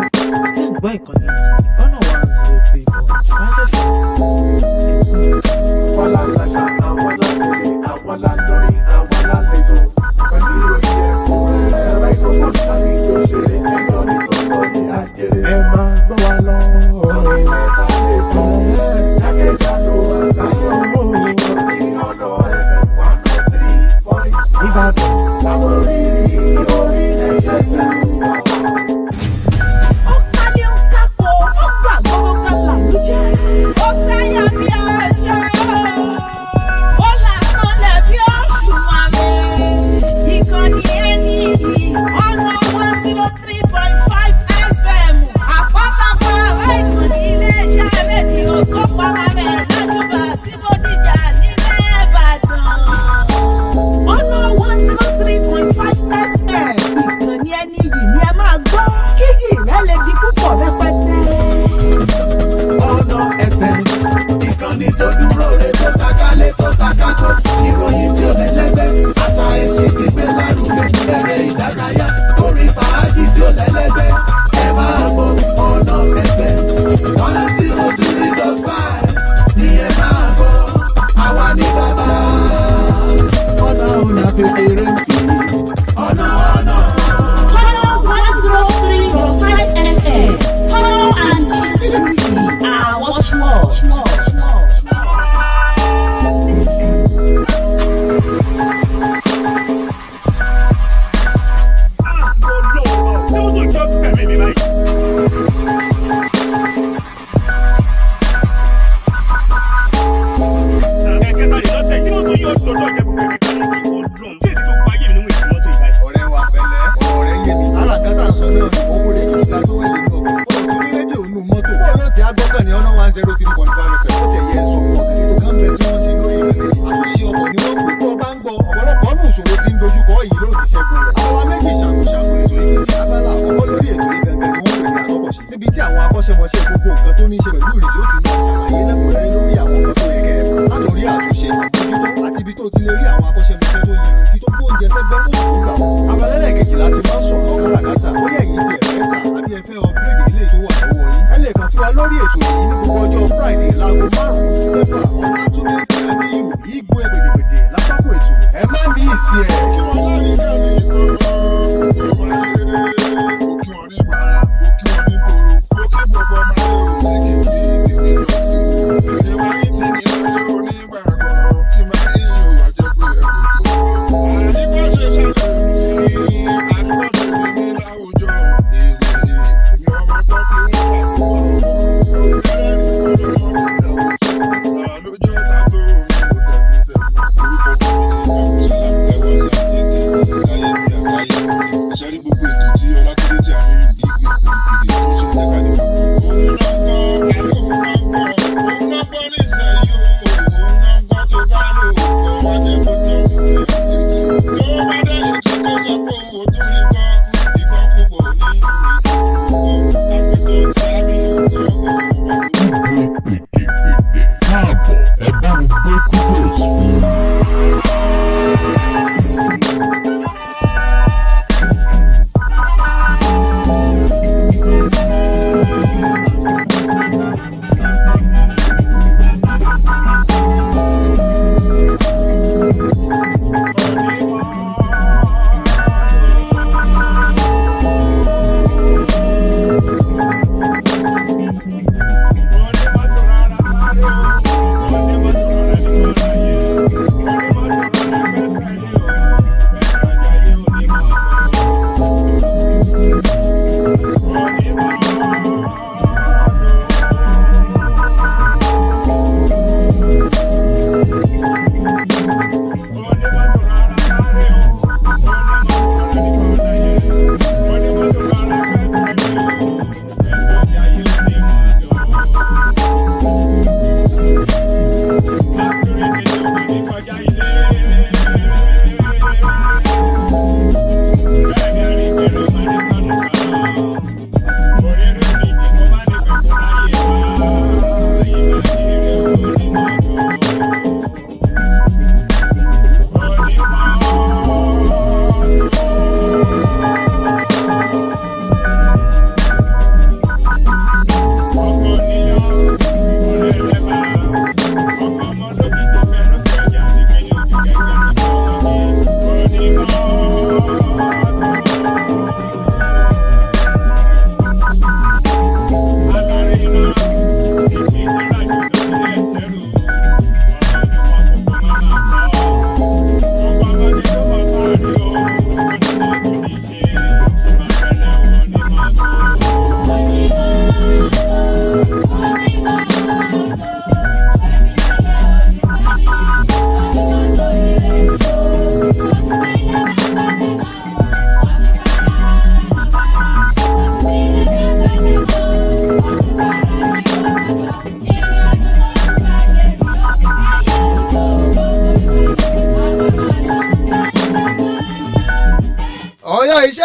tí ń gbọ́ ìkànnì ọ̀nà 103.5 FM. Àwọn aláṣà, àwọn alágbèrè, àwọn aláǹdọ̀rí, àwọn alálejò. Pẹ̀lú ìròyìn ẹ̀kúnrẹ́rẹ́ microphone sáré tó ṣeré ẹ̀yọ́ ní tó lọ ní àjèrè. Ẹ máa gbọ́ wa lọ. Sọ̀rọ̀ mẹ́ta lè tọ́. Jákèjádò àgbáyé owó. Ìkànnì ọ̀nà FM 103.5. Ìbàdàn láwọn orílẹ̀-èdè ti wà. Ó kálé ó kápò, ó gbàgbọ́ ó kálà ló jẹ́. Ó sẹ́yà bí ẹjọ́. Ó là kanlẹ̀ bí oṣù.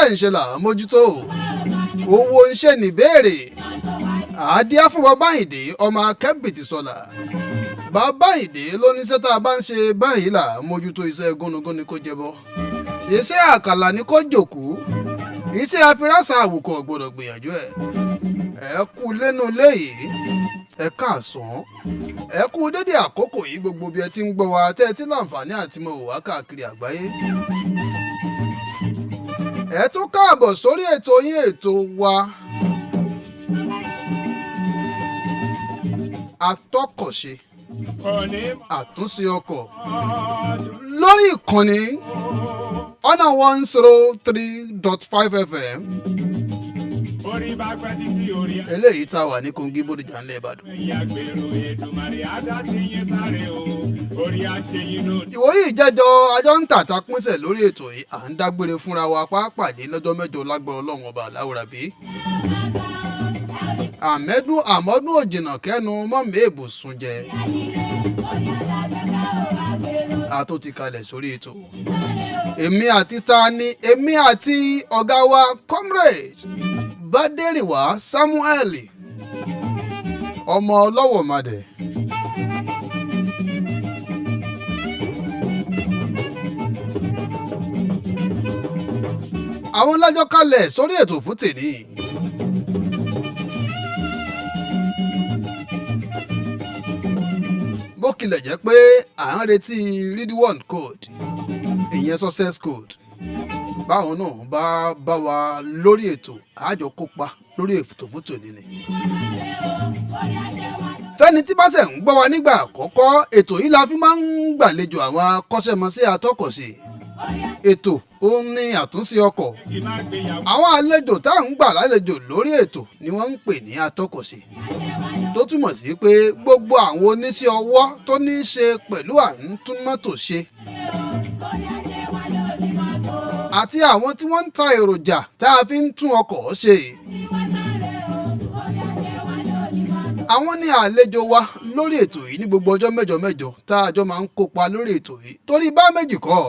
iṣẹ́ ń ṣe là ń mójútó owó ń ṣe níbèrè àdíá fún Babáyìndé ọmọ akẹ́bìtì sọ̀là Babáyìndé ló ní sẹ́tà bá ń ṣe báyìí là ń mójútó iṣẹ́ gúnugún ni kò jẹbọ iṣẹ́ àkàlà ni kò jòkó iṣẹ́ afirásà àwùkọ gbọ́dọ̀ gbìyànjú ẹ kú lẹ́nu léyìí ẹ káàsán ẹ kú dédé àkókò yìí gbogbo bí ẹ ti ń gbọ́ wa tẹ́ ẹ ti láǹfààní àti mọ̀ wá káàkiri àgbáyé ẹ tún káàbọ̀ sórí ètò yín ètò wa atọ́kọ̀ṣe àtúnṣe ọkọ̀ lórí ìkànnì 103.5 FM eléyìí tá a wà ní Kogi Bódìjà ńlẹ̀ Ìbàdàn. ìwòyí ìjẹ́jọ́ ajọ́ ń tàta pínṣẹ̀ lórí ètò yìí à ń dágbére fúnra wa pàápàdé lọ́jọ́ mẹ́jọ lágbára Ọlọ́run ọba aláwòrábí. àmọ́dún òjìnà kẹ́nu mọ́mí èbùsùn jẹ. a tó ti kalẹ̀ sórí ètò. èmi àti ta ni èmi àti ọ̀gá wa comrade Bádérìwá Samuel ọmọ ọlọ́wọ̀ madẹ̀. àwọn lájọ́ kalẹ̀ sórí ètò fún tèmi. bó kilẹ̀ jẹ́ pé à ń retí Ridwan code ìyẹn success code báwọn náà bá wa lórí ètò àjọ kópa lórí ètò fún tòní ni. fẹ́ni tí bá ṣe ń gbọ́ wa nígbà àkọ́kọ́ ètò yìí la fi máa ń gbàlejò àwọn akọ́ṣẹ́mọṣẹ́ atọ́kọ̀ṣe ètò ó ní àtúnṣe ọkọ̀ àwọn àlejò tá à ń gbà lálejò lórí ètò ni wọ́n ń pè ní atọ́kọ̀ṣe tó túmọ̀ sí pé gbogbo àwọn oníṣẹ́ ọwọ́ tó ní í ṣe pẹ̀lú à ń tún mọ́tò ṣe àti àwọn tí wọ́n ń ta èròjà tá a fi ń tún ọkọ̀ ṣe. àwọn ní àlejò wa lórí ètò yìí ní gbogbo ọjọ́ mẹ́jọ mẹ́jọ tá a jọ máa ń kópa lórí ètò yìí torí bá méjì kọ́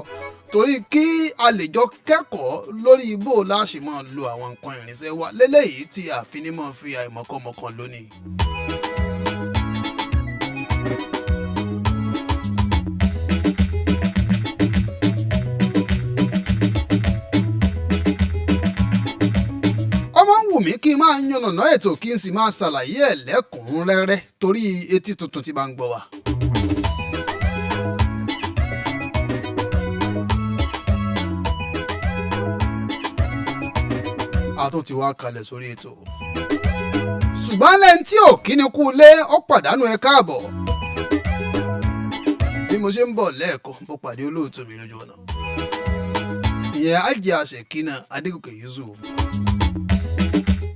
torí kí a lè jọ kẹ́kọ̀ọ́ lórí bó láṣì máa lo àwọn nǹkan ìrìnsẹ̀ wa lélẹ́yìí tí àfinimọ̀ fi àìmọ̀kànmọ̀kàn lónìí. mi kí n máa yànnàná ètò kí n sì máa ṣàlàyé ẹ̀ lẹ́kùnrẹ́rẹ́ torí etí tuntun tí bá ń gbọ́ wa. a tún ti wá kalẹ̀ sórí ètò. ṣùgbọ́n lẹ́yìn tí ò kí ni kú lé ó pàdánù ẹ káàbọ̀. bí mo ṣe ń bọ̀ lẹ́ẹ̀kan mo pàdé olóòtú mi lójú ọ̀nà. ìyẹn Àjì Àṣekínà Adégòkè Yusuf.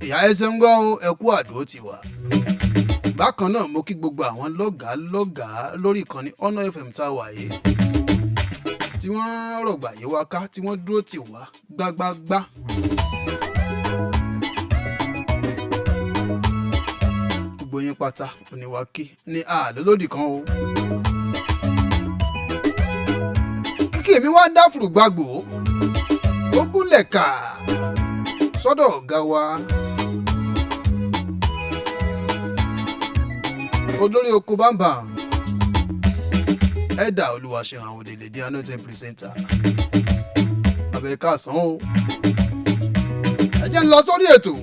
ìyá ẹsẹ̀ ń gbọ́ ẹkú àdó ti wà. bákan náà mo kí gbogbo àwọn lọ́gàá lórí ìkànnì ọ̀nà FM tá a wà yìí tí wọ́n rọ̀gbà yìí wá ká tí wọ́n dúró tì wá gbágbágbá. gbogbo yín pátá oníwàkí ní àlólódì kan o. kíkì mi wá dá fùrùgbàgbò ó gúnlẹ̀ kà sọ́dọ̀ ọ̀gá wa. olórí oko bàbà ẹ̀dà Olúwaṣeun àwọn òdèlè di anointing presenter abẹ́kàsán o. ẹ jẹ́ ń lọ sórí ètò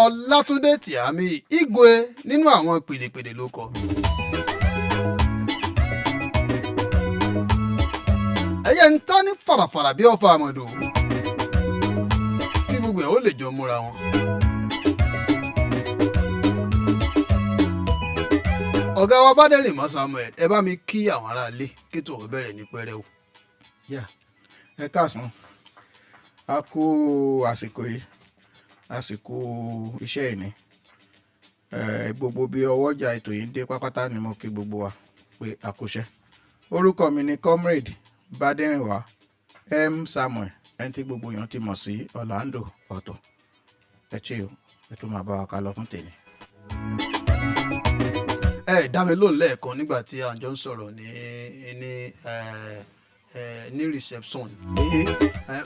Ọlátúndé Tìámì Igwe nínú àwọn pèdèpèdè ló kọ. ẹ̀yẹ ń tán ní farafara bí ọ̀fà àmọ̀dò kí gbogbo ẹ̀ ó lè jọ múra wọn. ọ̀gá wa Bádérìwá Samuel ẹ bá mi kí àwọn aráalé kí tó bẹ̀rẹ̀ ní pẹ́rẹ́ o. ẹ káàsán a kú àsìkò yìí àsìkò iṣẹ́ ìní gbogbo bí ọwọ́jà ètò yìí ń dé pápátá ni mo kí gbogbo wa pé àkóṣẹ́. orúkọ mi ni comrade Bádérìwá Samuel ẹni tí gbogbo èèyàn ti mọ̀ sí Orlando ọ̀tọ̀ ẹ ṣé o ẹ tún máa bá wa ká lọ fún tèmi. ẹ dá mi lóhùn lẹ́ẹ̀kan nígbà tí à ń jọ ń sọ̀rọ̀ ní ní reception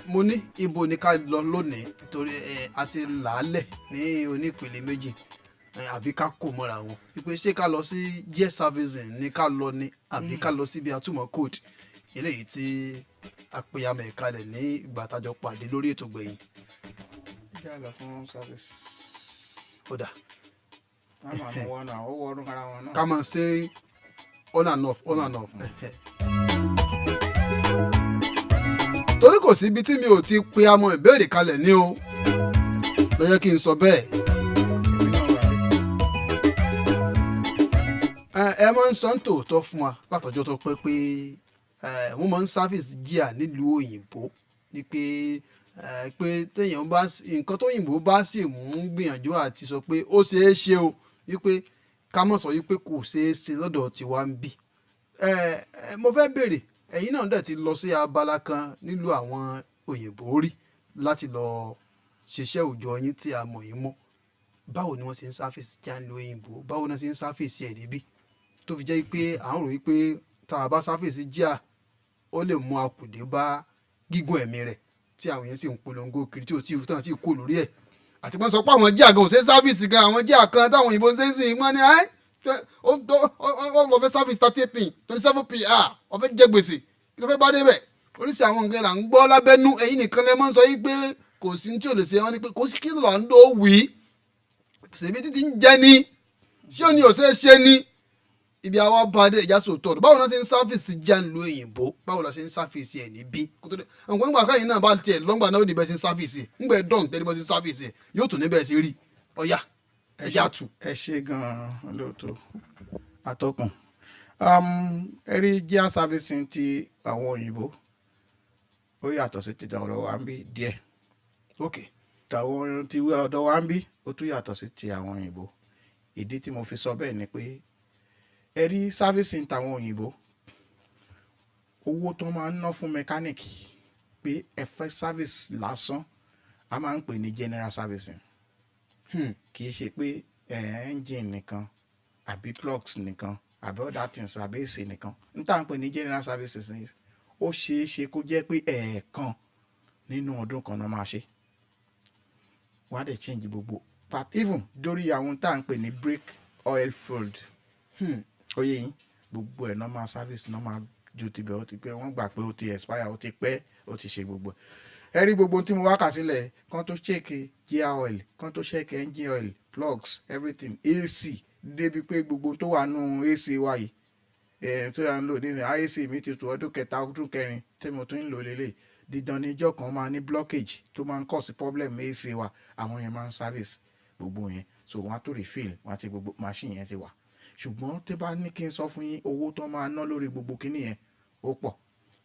mo ní ibo ni ká lọ lónìí nítorí a ti làálẹ̀ ní onípele méjì àbí ká kò mọ́ra wọn wípé ṣé ká lọ sí gear servicing ní ká lọ ní àbí ká lọ síbi àtúmọ̀ code eléyìí tí àpèyàmọ̀ ìkalẹ̀ ní ìgbà tájọ pàdé lórí ètò gbẹ̀yìn. Ṣé a lọ fún service? Ó dà. A máa mú wọn náà, ó wọ ọdún ara wọn náà. Ká máa ṣe on and off. Torí kò sí ibi tí mi ò ti pe amọ̀ ìbéèrè kalẹ̀ ní o ló yẹ kí n sọ bẹ́ẹ̀. Ẹ máa ń sọ ń tòótọ́ fún wa látọjọ́ tó pẹ́ pé wọ́n máa ń sáfìsì jíà nílùú òyìnbó ní pé téèyàn bá nǹkan tó òyìnbó bá sì mú gbìyànjú àti sọ pé ó ṣeé ṣe o wípé ká mọ̀ sọ wípé kò ṣeé ṣe lọ́dọ̀ tiwa ń bì. Mo fẹ́ béèrè ẹ̀yin náà dẹ̀ ti lọ sí abala kan nílùú àwọn òyìnbó rí láti lọ ṣiṣẹ́ òòjọ́ yín tí a mọ̀ yín mọ́. Báwo ni wọ́n ṣe ń sáfìsì jíà nílùú òyìnbó? Báwo ni wọ́n ṣe ń sáfìsì ẹ̀ níbí? Tó fi jẹ́ pé à ń rò wípé tá a bá sáfìsì jíà ó lè mú akùdé bá gígùn ẹ̀mí rẹ̀ tí àwọn yẹn sì ń polongo kiri tí ò tí tán tí kò lórí ẹ̀. Àti pé wọ́n sọ pé àwọn jíà gan ò ṣe sáfìsì gan, àwọn jíà kan táwọn òyìnbó ń ṣe ń sìn wọ́n ní ó lọ fẹ́ sáfìsì 30p 27p ó fẹ́ jẹ gbèsè kí ló fẹ́ bá débẹ̀. Oríṣi àwọn nǹkan là ń gbọ́ lábẹ́nú, ẹ̀yin nìkan lẹ máa ń sọ yí pé kò sí tí ò lè ṣe wọ́n ní pé kò sí kí ló ń lò wí ṣèbí títí ń jẹ ní ṣé ò ní ò ṣe é ṣe ní ibi àwa bàdé ìjà sòtọ́ báwo náà ṣe ń sáfìsì jà ń lo òyìnbó báwo la ṣe ń sáfìsì ẹ̀ níbí nǹkan nígbà káyìn náà bá tiẹ̀ lọ́ngbà náà ó ní bẹ́ẹ̀ ṣe ń sáfìsì ńgbẹ́ dọ̀n tẹ́lẹ̀ bọ́ ṣe ń sáfìsì yóò tún níbẹ̀ ṣe rí ọ̀yà ẹ̀yà tù. Ẹ ṣe gan-an lóòótọ́ atọ́kùn. Ẹ rí gear servicing ti àwọn òyìnbó ó yàtọ̀ sí ti ọ̀dọ̀ wa ń bí díẹ̀. Ok. Tàwọn ti ọ̀dọ̀ wa ń bí ó tún yàtọ̀ sí ti àwọn òyìnbó. Ìdí tí mo fi sọ bẹ́ẹ̀ ni pé ẹ rí servicing tàwọn òyìnbó owó tó máa ń ná fún mẹkáníìkì pé ẹ fẹ́ service lásán a máa ń pè ní general servicing. Kì í ṣe pé engine nìkan àbí plugs nìkan àbí other things àbí èsì nìkan n tá à ń pè ní general services ó ṣeé ṣe kó jẹ́ pé ẹ̀ẹ̀kan nínú ọdún kan náà máa ṣe wọ́n á dẹ̀ change gbogbo part even dórí àwọn tá à ń pè ní brake oil fluid oyè yín gbogbo ẹ̀ normal service normal ju ti bẹ̀ ó ti pẹ́ wọ́n gbà pé ó ti expire ó ti pẹ́ ó ti ṣe gbogbo ẹ rí gbogbo tí mo wá kà sílẹ̀ kan tó check gear oil kan tó check engine oil plugs everything AC débi pé gbogbo tó wà nù AC wa yìí tó yà ń lò nínú AC mi ti tó ọdún kẹta ọdún kẹrin tí mo tún ń lò lélẹ̀ dídán níjọ́ kan máa ní blockage tó máa ń cause problem AC wa àwọn yẹn máa ń service gbogbo yẹn so wọ́n á tó refill wọ́n á ti gbogbo machine yẹn ti wà ṣùgbọ́n tí bá ní kí n sọ fún yín owó tó máa ná lórí gbogbo kíní yẹn ó pọ̀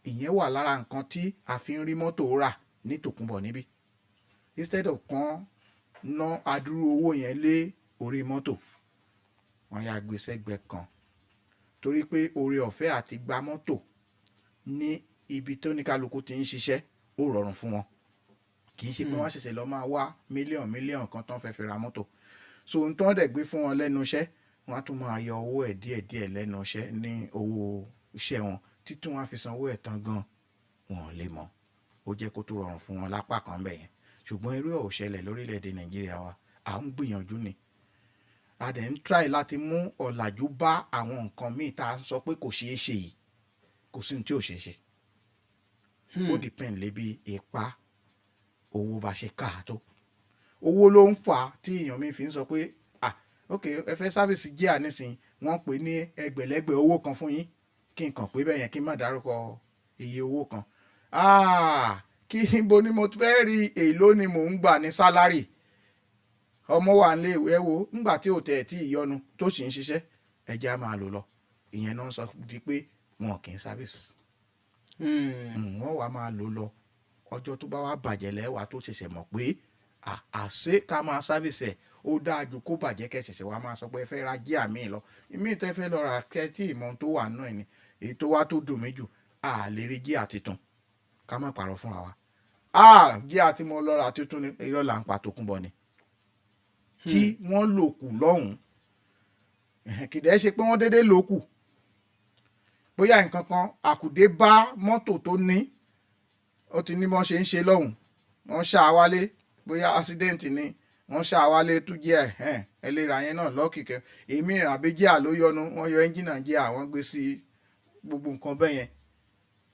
ìyẹn wà lára nǹkan tí a fi ń rí mọ́tò rà ní tòkunbọ̀ níbí instead of kan ná adúrú owó yẹn lé orí mọ́tò wọ́n yá gbé sẹ́gbẹ̀ẹ́ kan torí pé oore ọ̀fẹ́ àti gba mọ́tò ní ibi tó ní kálukú ti ń ṣiṣẹ́ ó rọrùn fún wọn kì í ṣe pé wọ́n ṣẹ̀ṣẹ̀ lọ máa wá mílíọ̀n kan tán fẹ́ fi ra mọ́tò so n tó ń dẹ̀ gbé fún wọn lẹ́nu iṣẹ́ wọ́n á tún máa yọ owó ẹ̀ díẹ̀díẹ̀ lẹ́nu iṣẹ́ ní owó iṣẹ́ wọn títún wọn á fi san owó ẹ̀ tán gan wọn ò lè mọ̀ ó jẹ́ kó tó rọrùn fún wọn lápá kan bẹ̀ yẹn ṣùgbọ́n irú ẹ̀ ò ṣẹlẹ̀ lórílẹ̀‐èdè Nàìjíríà wa à ń gbìyànjú ni a dẹ̀ ń try láti mú ọ̀làjú bá àwọn nǹkan míì tá a sọ pé kò ṣeé ṣe yìí kò sí ní tí ò ṣeé ṣe ó depend lébi ipa owó bá ṣe ká tó owó ló ń fà tí èèyàn mi fi ń sọ pé ok ẹ fẹ́ sáfìsì jíà nísìnyí wọ́n pè ní ẹgbẹ̀lẹ́gbẹ̀ owó kan fún yín kí n kàn pé bẹ́ẹ̀ yẹn kí n má dárúkọ iye owó kan kí n bo ni mo fẹ́ rí èló ni mò ń gbà ní sálárì ọmọ wa ń lé ìwé wo ńgbà tí ò tẹ̀ tí ìyọnu tó sì ń ṣiṣẹ́ ẹja máa lò lọ ìyẹn náà sọ di pé wọn kì í sáfìsì wọ́n wàá máa lò lọ ọjọ́ tó bá wá bàjẹ́ lẹ́wà tó ṣẹ̀ṣẹ̀ mọ̀ pé àṣé ká máa sáfìsì ẹ̀ ó dáa ju kó bàjẹ́ kẹ́ ṣẹ̀ṣẹ̀ wá máa sọ pé ẹ fẹ́ ra jíà míì lọ ìmí tẹ́ fẹ́ lọ ra kẹ́tì ìmọ̀ tó wà náà ni èyí tó wá tó dùn mí jù lè rí jíà tuntun ká má pààrọ̀ fúnra wa jíà tí mo lọ ra tuntun ni irọ́ là ń pa Tòkunbọ̀ ni tí wọ́n lò kù lọ́hùn-ún kìdẹ́ ṣe pé wọ́n déédéé lò kù bóyá nǹkan kan àkùdé bá mọ́tò tó ní ó ti ní bọ́n ṣe ń ṣe lọ́hùn wọ́n ṣá wálé bóyá accident ni wọ́n ṣá wálé tún jẹ́ ẹlẹ́ra yẹn náà lọ́kìkẹ́ èmi àbíjíà ló yọnu wọ́n yọ ẹ́ńjìnà jẹ́ àwọn gbé sí gbogbo nǹkan bẹ́ẹ̀ yẹn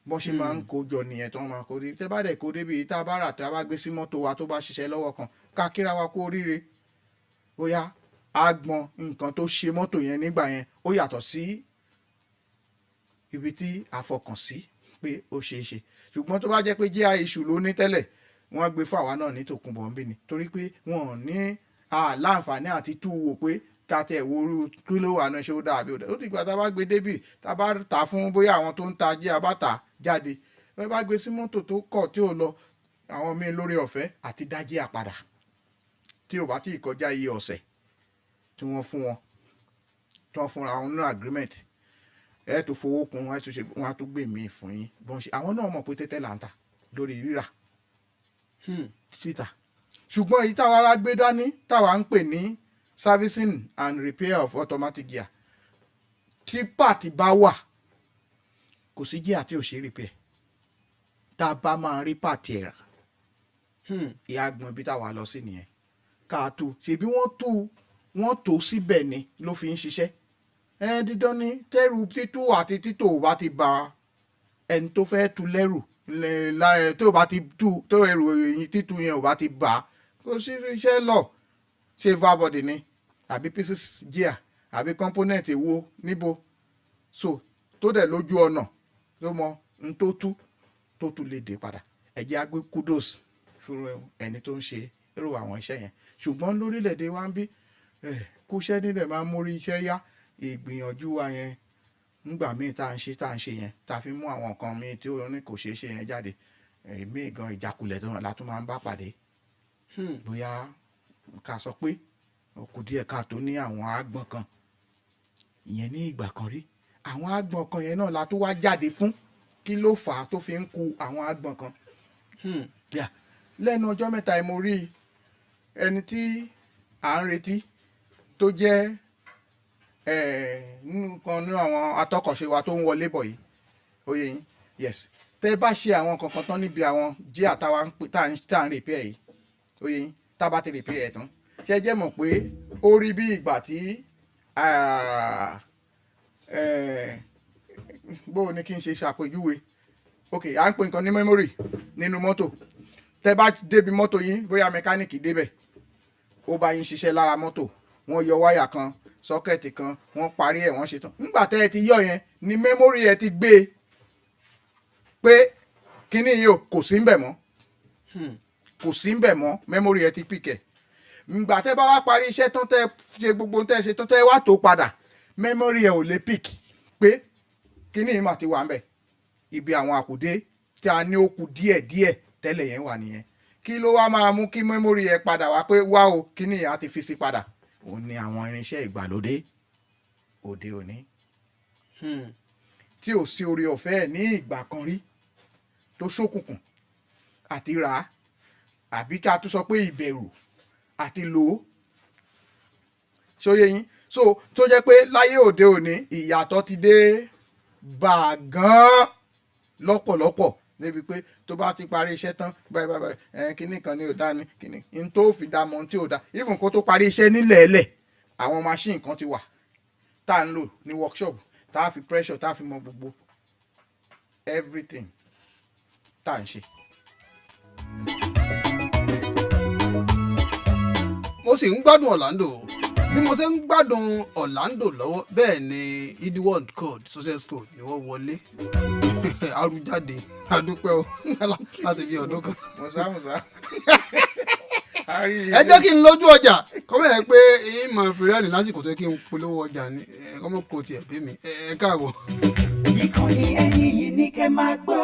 bọ́n ṣe máa ń kó jọ nìyẹn tó máa kó débi tẹ́ bá dẹ̀ kó débi tá a bá rà tá a bá gbé sí mọ́tò wa tó bá ṣiṣẹ́ lọ́wọ́ kan ká kíra wa kó oríire bóyá àgbọn nǹkan tó ṣe mọ́tò yẹn nígbà yẹn ó yàtọ̀ sí ibi tí a fọkàn sí pé ó ṣeé ṣe ṣùgbọ́n tó bá jẹ́ pé jẹ́ iṣu ló ní tẹ́lẹ̀ wọ́n gbé fún àwa náà ní tòkunbọ̀ ń bí ni torí pé wọn ò ní láǹfààní àti tú wò pé ká tẹ̀ wóoru kí ló wà náà ṣe ó dàbí ó dìgbà tá a bá gbé débì tá a bá tà fún bóyá àwọn tó ń ta jẹ́ abáta jáde wọ́n bá gbé sí mọ́tò tó kọ̀ tí ò lọ àwọn míì lórí ọ̀fẹ́ àti dájí àpadà tí ò bá tí ì kọjá iye ọ̀sẹ̀ tí wọ́n fún wọn tí wọ́n fúnra wọn ní agreement ẹ tó fowó kun wọn á tún gbé míì fún yín bọ́n ṣe àwọn náà mọ̀ pé tẹ́tẹ́ là ń tà lórí rírà títà ṣùgbọ́n èyí táwa wá gbé dání táwa ń pè ní servicing and repair of automatic gear tí pàtì bá wà kò sí gear tí ò ṣe repair tá a bá máa rí pàtì ẹ̀ rà ìyá gbọ̀n ibi táwa lọ sí nìyẹn ká tú ṣèbí wọ́n tó síbẹ̀ ni ló fi ń ṣiṣẹ́ dídán ní tẹ́rù títú àti títò bá ti ba ẹni tó fẹ́ tu lẹ́rù tó bá ti tú tó ẹrù títú yẹn ò bá ti bà á kò sí iṣẹ́ lọ ṣe valbody ni àbí pieces gear àbí component èwo níbo so tó dẹ̀ lójú ọ̀nà tó mọ n tó tú lè dé padà ẹ̀jẹ̀ á gbé kudos fún ẹni tó ń ṣe irú àwọn iṣẹ́ yẹn ṣùgbọ́n lórílẹ̀‐èdè wa ń bí kúṣẹ́ nílẹ̀ máa ń mórí iṣẹ́ yá ìgbìyànjú wa yẹn nígbà míì tá à ń ṣe yẹn tá a fi mú àwọn nǹkan míì tí ó ní kò ṣeé ṣe yẹn jáde míì gan ìjákulẹ̀ tó la tún máa ń bá pàdé bóyá ká sọ pé kò díẹ̀ ká tó ní àwọn àgbọn kan ìyẹn ní ìgbà kan rí àwọn àgbọn kan yẹn náà la tó wá jáde fún kí ló fà á tó fi ń ku àwọn àgbọn kan lẹ́nu ọjọ́ mẹ́ta mo rí ẹni tí à ń retí tó jẹ́ nínú kan nínú àwọn atọ́kọ̀ṣe wa tó ń wọlé bọ̀ yìí oyè yín yes tẹ́ bá ṣe àwọn kankan tán níbi àwọn jí àtàwa tá à ń repair yìí oyè yín tá a bá ti repair ẹ̀ tán ṣe jẹ́ mọ̀ pé ó rí bí ìgbà tí bó ni kí n ṣe ṣàpèjúwe ok à ń pè nǹkan ní memory nínú mọ́tò tẹ́ bá débi mọ́tò yín bóyá mẹkáníìkì débẹ̀ ó bá yín ṣiṣẹ́ lára mọ́tò wọ́n yọ wáyà kan sọ́kẹ̀tì kan wọ́n parí ẹ̀ wọ́n ṣe tán nígbà tẹ́ ẹ ti yọ yẹn ni memory ẹ ti gbé e pé kíní yìí kò sí ń bẹ̀ mọ́ kò sí ń bẹ̀ mọ́ memory ẹ ti pìkẹ̀ nígbà tẹ́ bá wá parí iṣẹ́ tán tẹ́ ṣe gbogbo tẹ́ ṣe tán tẹ́ wá tó padà memory ẹ ò lè pick pé kíní yìí mà ti wà ń bẹ̀ ibi àwọn àkùdé tí a ní ó kù díẹ̀ tẹ́lẹ̀ yẹn wà nìyẹn kí ló wá máa mú kí memory ẹ padà wá pé wá o kíní yìí á ti fi sí padà òun ni àwọn irinṣẹ́ ìgbàlódé òde òní tí ò sí oore ọ̀fẹ́ ní ìgbà kan rí tó ṣókùnkùn àti rà á àbí ká tó sọ pé ìbẹ̀rù àti lò ó ṣóyé yín so tó jẹ́ pé láyé òde òní ìyàtọ̀ ti dé bá a gan-an lọ́pọ̀lọpọ̀ débi pé tó bá ti parí iṣẹ́ tán báyìí kíní kan ní ò dá ní kíní n tó fi dá mọ́ tí ò dá even kó tó parí iṣẹ́ nílẹ̀ẹ́lẹ̀ àwọn machine kan ti wà tá à ń lò ní workshop tá a fi pressure tá a fi mọ gbogbo everything tá à ń ṣe. mo sì ń gbádùn Orlando bí mo ṣe ń gbádùn Orlando lọ́wọ́ bẹ́ẹ̀ ni Idword code success code ni wọ́n wọlé arújáde adúpẹ́ o láti fi ọdún kan. musa ẹ jẹ́ kí n lójú ọjà kọ́mọ̀ ẹ pé ìmọ̀ fìrẹ́ẹ̀lì lásìkò tó yẹ kí n polówó ọjà ni kọ́mọ̀ kò tiẹ̀ bí mi ẹ káàbọ̀. ìkànnì ẹ̀yìn yìí ní kẹ́ máa gbọ́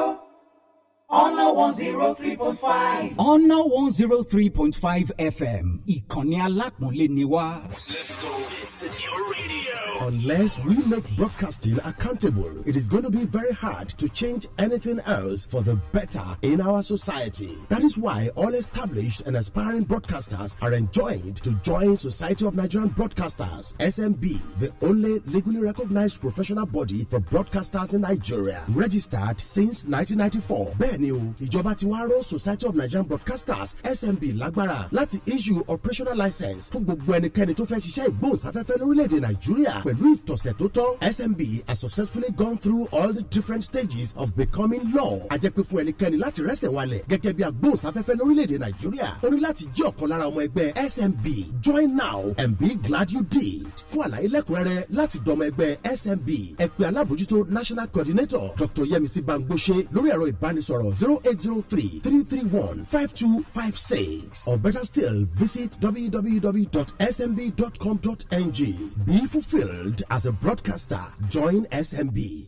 Honor 103.5. Honor 103.5 FM. Ìkànnì alápọ̀nlé ni wá. Let's go. This is your radio. Unless we make broadcasting accountable, it is going to be very hard to change anything else for the better in our society. That is why all established and aspiring broadcasters are enjoined to join Society of Nigerian Broadcasters, SMB, the only legally recognized professional body for broadcasters in Nigeria. Registered since 1994. Bẹ́ẹ̀ni o, ìjọba ti wá rọ̀ Society of Nigerian Broadcasters, SMB lágbára láti issue operational license fún gbogbo ẹnikẹ́ni tó fẹ́ ṣiṣẹ́ ìgbóhùnsáfẹ́fẹ́ lórílẹ̀‐èdè Nàìjíríà. Pẹ̀lú ìtọ̀sẹ̀ tó tọ́, SMB has successfully gone through all the different stages of becoming law. Àjẹpẹ́ fún ẹnikẹ́ni láti rẹ́sẹ̀ walẹ̀ gẹ́gẹ́ bí agbóhùnsáfẹ́fẹ́ lórílẹ̀‐èdè Nàìjíríà. Ó ní láti jẹ́ ọ̀kan lára ọmọ ẹgbẹ́ SMB. Join now and be glad you did. Fún àlàyé lẹ́kùnrẹ́rẹ́ láti dọmọ ẹgbẹ́ SMB, ẹ pè alábòjútó National Coordinator Dr. Yemisi Bangbose lórí ẹ̀rọ ìbánisọ̀rọ̀ 0803-331-5256, or better still, visit www.smb.com.ng. Be fulfilled as a broadcaster. Join SMB.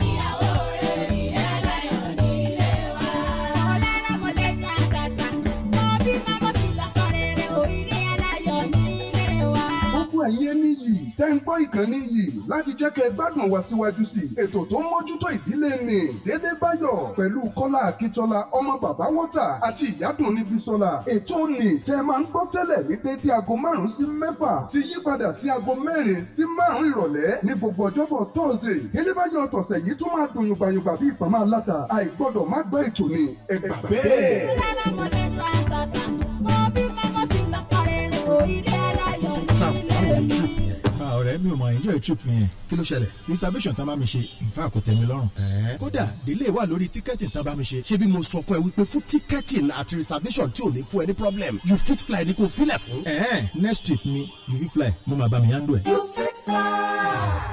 Ẹ̀yin níyì tẹ́ ń gbọ́ ìkànnì yìí láti jẹ́ kẹ́ gbádùn wa síwájú sí ètò tó ń mójútó ìdílé ni Dédé Báyọ̀ pẹ̀lú Kọ́lá Akíntọ́lá ọmọ bàbá wọ́tà àti ìyádùn Níbísọ́lá. Ètò ni tẹ́ máa ń gbọ́ tẹ́lẹ̀ ní dédé aago 5 sí 6 ti yí padà sí aago 4 sí 5 ìrọ̀lẹ́ ní gbogbo ọjọ́bọ̀ Thursday. Dédé Báyọ̀ tọ̀sẹ̀ yìí tún máa dùn yùngbàyùngbà bí ìpamọ́ aláta. Àìgbọ́dọ̀ má gbọ́ ètò ni ẹ gbà bẹ́ẹ̀. Ọ̀rẹ́ mi ò mọ̀ enjoy trip yẹn. Kí ló ṣẹlẹ̀? Reservation tán bá mi ṣe nfa kò tẹ́ mi lọ́rùn. Kódà delay wà lórí tíkẹ́ẹ̀tì tán bá mi ṣe. Ṣé bí mo sọ fún ẹ wípé fún tíkẹ́ẹ̀tì àti reservation tí ò ní fún ẹ ní problem, you fit fly ní kò filẹ̀ fún. Next trip mi you fit fly ló máa bá mi handle ẹ̀. You fit fly.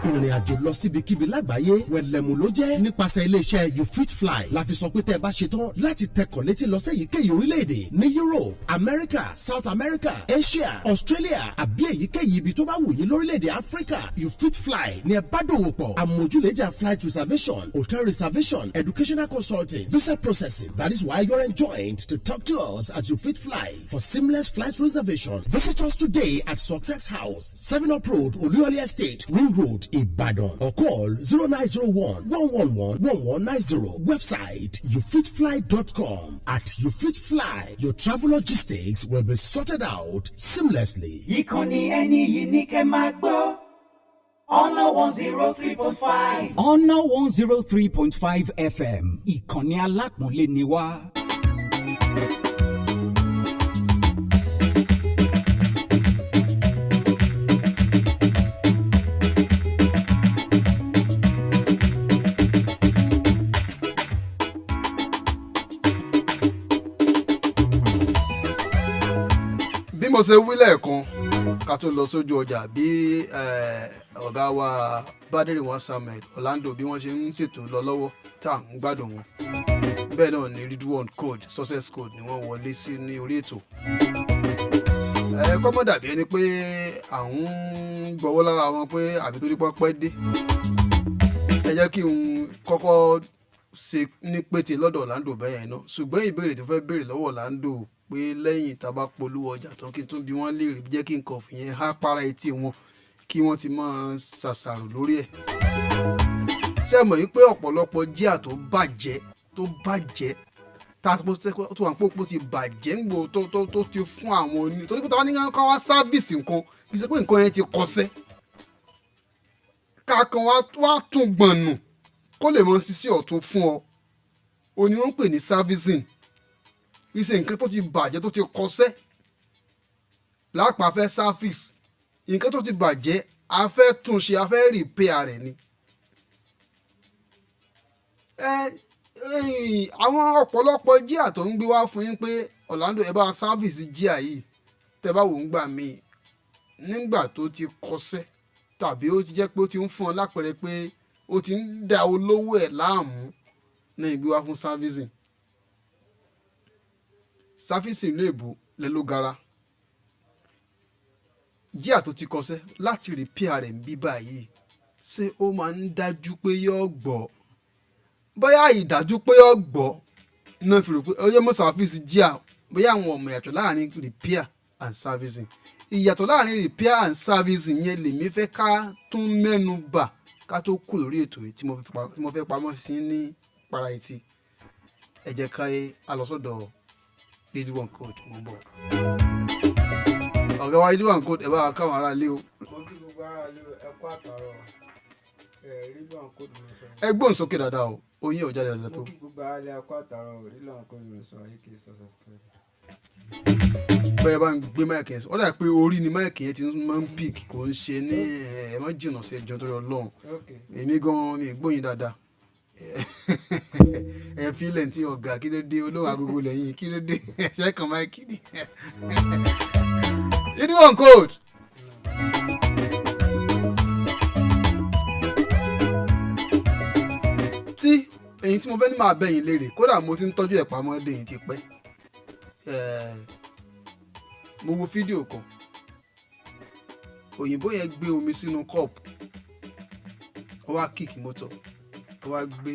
Ìrìn àjò lọ síbikíbi lágbàáyé wẹ̀lẹ̀mú ló jẹ́ nípasẹ̀ iléeṣẹ́ You Fit Fly. La fi sọ pé tẹ́ ẹ bá ṣe tán láti tẹkọ̀ létí lọ sí èyíkéyìí orílẹ̀-èdè ní Europe, America, South America, Asia, Australia àbí èyíkéyìí ibi tó bá wù yín lórílẹ̀-èdè Africa. You Fit Fly ní ẹ bá dòwò pọ̀. Àmójúlẹ̀jà flight reservation, hotel reservation, educational consulting, visa processing. That is why you're enjoined to talk to us at You Fit Fly for seamless flight reservations. Visit us today at Success House, 7 Up Road, Oluyole Estate, Ring Road, Ibadan, or call 0901-111-1190. Website youfitfly.com. At You Fit Fly, your travel logistics will be sorted out seamlessly. Ìkànnì ẹni yìí ní kẹ́ máa gbọ́. Honor 103.5. Honor 103.5 FM. Ìkànnì alápọ̀nlé ni wá. Bí mo ṣe wí lẹ́ẹ̀kan ká tó lọ sójú ọjà bí ọ̀gá wa Bádérìwọ̀n Samuel Orlando bí wọ́n ṣe ń ṣètò lọ lọ́wọ́ tá à ń gbádùn wọn bẹ́ẹ̀ náà ni Ridwan Code success code ni wọ́n wọlé sí ní orí ètò. Kọ́mọ́ dàbí ẹni pé àwọn gbọ́wọ́ lára wọn pé àbí torí pọ́pẹ́ dé. Ẹ jẹ́ kí n kọ́kọ́ ṣe ní pété lọ́dọ̀ Orlando bẹ́ẹ̀ náà ṣùgbọ́n ìbéèrè tí fẹ́ béèrè lọ́wọ́ Orlando pé lẹ́yìn tá a bá polówó ọjà tán kí n tún bí wọ́n léèrè jẹ́ kí n kàn fi yẹn há para etí wọn kí wọ́n ti máa ṣàṣàrò lórí ẹ̀. Ṣé mọ̀ wípé ọ̀pọ̀lọpọ̀ jíà tó bàjẹ́ tá a tó wà pé ti bàjẹ́ ń gbò tó ti fún àwọn oní torí pé táwọn ní ká wá sáfíìsì nǹkan kì í ṣe pé nǹkan yẹn ti kọsẹ́ kákan wá tún gbọ̀nù kó lè mọ sisi ọ̀tún fún ọ òní wọ́n ń pè ní servicing iṣẹ́ nǹkan tó ti bàjẹ́ tó ti kọsẹ́ lápá fẹ́ service nǹkan tó ti bàjẹ́ a fẹ́ túnṣe a fẹ́ repair rẹ̀ ni. Àwọn ọ̀pọ̀lọpọ̀ jíà tó ń gbé wá fún yín pé Orlando ẹ bá service jíà yìí tẹ́ bá wò ń gbà mí nígbà tó ti kọsẹ́ tàbí ó ti jẹ́ pé ó ti ń fún ọ lápẹẹrẹ pé ó ti ń da olówó ẹ̀ láàmú ní ìgbé wá fún servicing. Servicing ló èbó lẹ́ló gara jíà tó ti kọsẹ́ láti repair rẹ̀ ń bí báyìí ṣé ó máa ń dájú pé yóò gbọ́ bóyá ìdájú pé yóò gbọ́ náà fi rò pé ọjọ́ mọ́ sàfíìsì jíà bóyá àwọn ọmọ ìyàtọ̀ láàrin repair and servicing ìyàtọ̀ láàrin repair and servicing yẹn lèmi fẹ́ ká tún mẹ́nu bà ká tó kù lórí ètò yìí tí mo fẹ́ pamọ́ sí ní para etí ẹ jẹ́ ká alọ́sọ̀dọ̀ Ridwan Code mọ́ bọ̀. ọ̀gá wa Ridwan Code ẹ bá wa káwọn ará ilé o. mo kí gbogbo ará ilé ẹ kú àtàrọ Ridwan Code ló sọ. ẹ gbóhùn sókè dáadáa o oyin ò jáde dáadáa tó. mo kí gbogbo ará ilé ẹ kú àtàrọ Ridwan Code ló sọ ak success code. bẹ́ẹ̀ bá ń gbé máìkì yẹn ó dà pé orí ni máìkì yẹn ti máa ń pìk kò ń ṣe ní ẹ má jìnnà sí ẹjọ́ tó yọ lọ́hùn èmi gan-an mi gbóyin dáadáa ẹ fi ilẹ̀ tí ọ̀gá kí ló dé olóhùn agogo lẹ́yìn kí ló dé ẹ̀ṣẹ́ kan máìkì ni. Ridwan Code. tí èyí tí mo fẹ́ ní máa bẹ̀yìn léèrè kódà mo ti ń tọ́jú ẹ̀ pamọ́ dé yìí ti pẹ́ mo wo fídíò kan òyìnbó yẹn gbé omi sínú kọ́ọ̀pù ó wá kíìkì mọ́tò ó wá gbé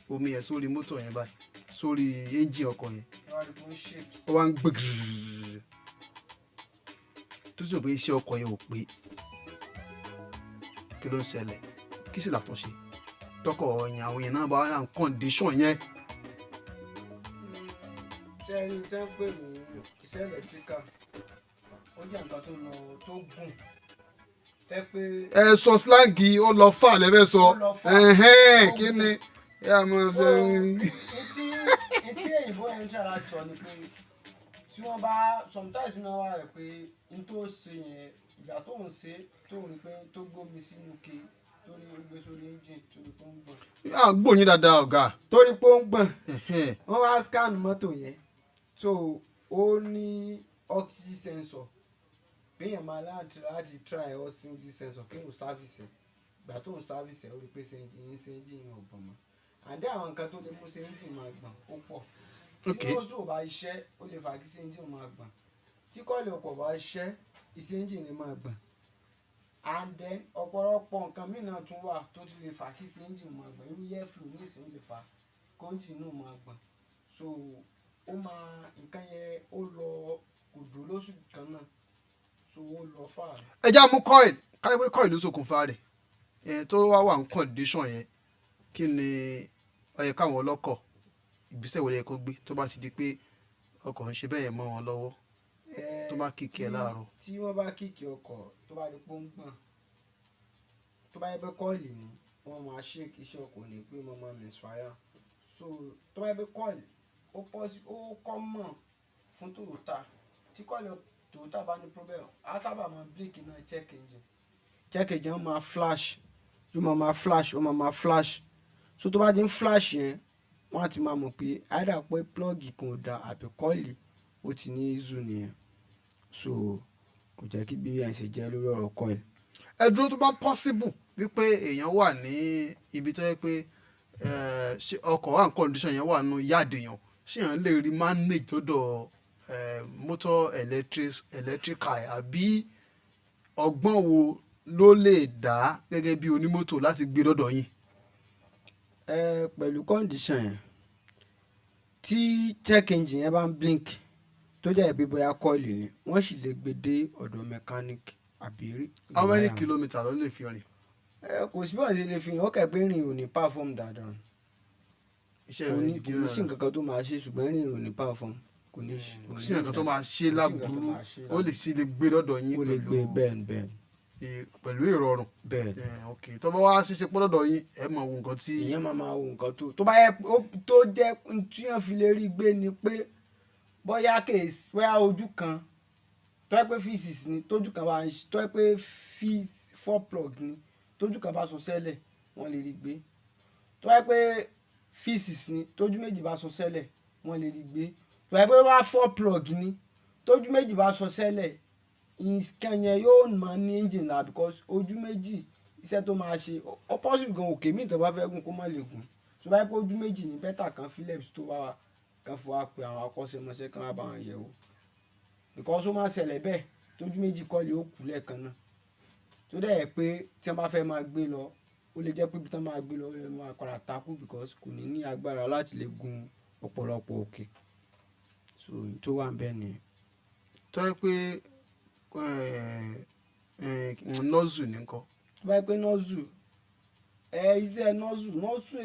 omi yẹn sórí mọ́tò yẹn báyìí sórí ẹ́ńjìn ọkọ̀ yẹn ó wá ń gbé gírírí tó sì rò pé iṣẹ́ ọkọ̀ yẹn ò pé kí ló ń ṣẹlẹ̀ kí sì làtúnṣe tọkọ̀ ọ̀yìn àwọn yẹn náà bá wà ní kọ́ndíṣọ̀n yẹn. ṣé ẹni tẹ́ ń pè ní iṣẹ́ ẹ̀lẹ́tíríkà ó jẹ́ nǹkan tó lọ tó gùn tẹ́ pé. ẹ sọ slangi ó lọ fà lẹ́fẹ̀ sọ kí ni ẹ àmọ́ ṣe. etí èyìnbó yẹn ń ṣàlàyé sọ ni pé tí wọ́n bá sometimes ní wọ́n wá rẹ̀ pé n tó ṣe yẹn ìgbà tó ń ṣe tó ń rí pé tó gbómi sínú ke torí ó gbé sórí engine torí pé ó ń gbọ̀n. yà á gbóyin dáadáa ọ̀gá. torí pé ó ń gbọ̀n wọ́n wá scan mọ́tò yẹn so ó ní oxygen sensor péyàn máa láti try oxygen sensor kéèyàn service ẹ̀ ìgbà tó ń service ẹ̀ ó rí pé engine yẹn ò gbọ̀n mọ́ àdé àwọn nǹkan tó lè mú engine máa gbọ̀n ó pọ̀ tí ó sùn bá iṣẹ́ ó lè fà kí engine máa gbọ̀n tí kọ́ọ̀lì ọkọ̀ bá iṣẹ́ engine lè máa gbọ̀n and then ọ̀pọ̀lọpọ̀ nǹkan mìíràn tún wà tó tún lè fà kí engine máa gbọ̀n irú air flow ní ìsìn lè fà kọ́ńtì náà máa gbọ̀n so ó máa nǹkan yẹn ó lọ kò dúró lóṣù kan náà so ó lọ fà. ẹ já mú coil kárí pé coil ló ṣokùnfà rẹ̀ tó wà ní condition yẹn kí ni ó yẹ káwọn ọlọ́kọ̀ ìgbésẹ̀ wọlé kó gbé tó bá ti di pé ọkọ̀ ń ṣe bẹ́ẹ̀ mọ́ wọn lọ́wọ́ tó bá kíkì ẹ̀ láàárọ̀. tí wọ́n bá kíkì ọkọ̀ tó bá di pọ́ngbọ̀n tó bá yẹ pé kọ́ọ̀lì ni wọ́n máa ṣéèkì iṣẹ́ ọkọ̀ ní pé wọ́n máa misfire so tó bá yẹ pé kọ́ọ̀lì ó common fún Toyota tí kọ́ọ̀lì Toyota bá ní problem á sábà máa blink náà check engine wọ́n máa flash yóò máa flash so tó bá di ń flash yẹn wọ́n á ti máa mọ̀ pé àìdá pé plọ́ọ̀gì kan ò da àbí kọ́ọ̀lì ó ti ní izu nìyẹn so kò jẹ́ kí bí ẹ̀ ṣe jẹ́ lórí ọ̀rọ̀ kọ́ọ̀lì. ẹ dúró tó bá possible wípé èèyàn wà ní ibi tó yẹ pé ọkọ̀ wà ní condition yẹn wà nù yáàdì yàn ṣé èèyàn lè rí manage tó dọ̀ motor electrical àbí ọgbọ́n wo ló lè dá gẹ́gẹ́ bí onímọ́tò láti gbé dọ́dọ̀ yín. pẹ̀lú condition yẹn tí check engine yẹn bá ń blink tó jẹ́ ìbí bóyá kọ́ọ̀lì ni wọ́n sì lè gbé dé ọ̀dọ̀ mechanic àbí rí. how many kilometres ló lè fi rìn. kò sí bọ́ọ̀ ṣe lè fi rìn ó kẹ́ pé rìn ò ní perform dáadáa iṣẹ́ rẹ̀ ní kò ní sí nǹkan kan tó máa ṣe ṣùgbọ́n rìn ò ní perform kò ní sí nǹkan tó máa ṣe láburú ó lè sí lè gbé lọ́dọ̀ yín ó lè gbé bẹ́ẹ̀ pẹ̀lú ìrọ̀rùn. bẹ́ẹ̀ ok tó bá wá ṣíṣe pọ́ lọ́dọ̀ yín ẹ máa wo nǹkan tí. ìyẹn máa wo nǹkan tó bá yẹ tó jẹ́ tí wọ́n fi lè rí gbé ni pé bóyá case bóyá ojú kan tó yẹ pé physics ni tójú kan bá ń tó yẹ pé four plug ni tójú kan bá sọ sẹ́lẹ̀ wọ́n lè rí gbé tó yẹ pé physics ni tójú méjì bá sọ sẹ́lẹ̀ wọ́n lè rí gbé tó yẹ pé wá four plug ni tójú méjì bá sọ sẹ́lẹ̀ nǹkan yẹn yóò máa ní engine la because ojú méjì iṣẹ́ tó máa ṣe opposite gan òkè míì tó bá fẹ́ gùn kó má lè gùn tó bá yẹ pé ojú méjì ní bẹ́tà kan Philips tó bá wa kan fún wa pé àwọn akọ́ṣẹ́mọṣẹ́ kan wá bá wọn yẹ̀ wò because ó máa ṣẹlẹ̀ bẹ́ẹ̀ tójú méjì kọ́lé ó kú lẹ́ẹ̀kan náà tó dẹ̀ yẹ pé tí wọ́n bá fẹ́ máa gbé lọ ó lè jẹ́ pé bí wọ́n máa gbé lọ ó lè máa padà takú because kò ní ní agbára láti lè gun ọ̀pọ̀lọpọ̀ òkè so tó wà ń bẹ́ẹ̀ nìyẹn. tó yẹ pé nọ́ọ̀zù ní kọ́. tó bá yẹ pé nọ́ọ̀zù iṣẹ́ nọ́ọ̀zù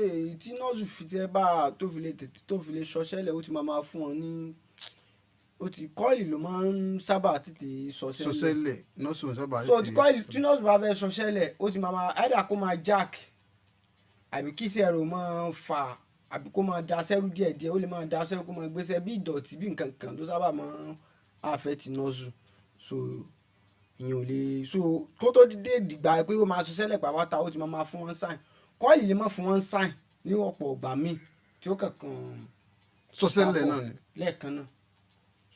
èyí tí nọ́ọ̀zù fi tẹ́ bá tó fi lè ṣọṣẹ́lẹ̀ ó ti máa fún ọ ní ó ti kọ́ìlì ló máa ń sábà tètè ṣọṣẹ́lẹ̀ nọ́ọ̀sù ń sábà so tí nọ́ọ̀sù bá fẹ́ ṣọṣẹ́lẹ̀ ó ti máa either kó máa jack àbí kí iṣẹ́ rẹ̀ máa fà àbí kó máa da sẹ́rù díẹ̀díẹ̀ ó lè máa da sẹ́rù kó máa gbéṣẹ́ bí ìdọ̀tí bí nǹkan kan tó sábà máa ń affect nọ́ọ̀sù so ìyẹn ò lè so kó tó dé dìgbà pé ó máa ṣọṣẹ́lẹ̀ pàápàá ó ti máa fún wọn sign kọ́ìlì lè má fún wọn sign ní ọ̀pọ̀ ọ̀gbà míì tí ó kankan ṣọṣẹ́lẹ̀ náà ni lẹ́ẹ̀kan náà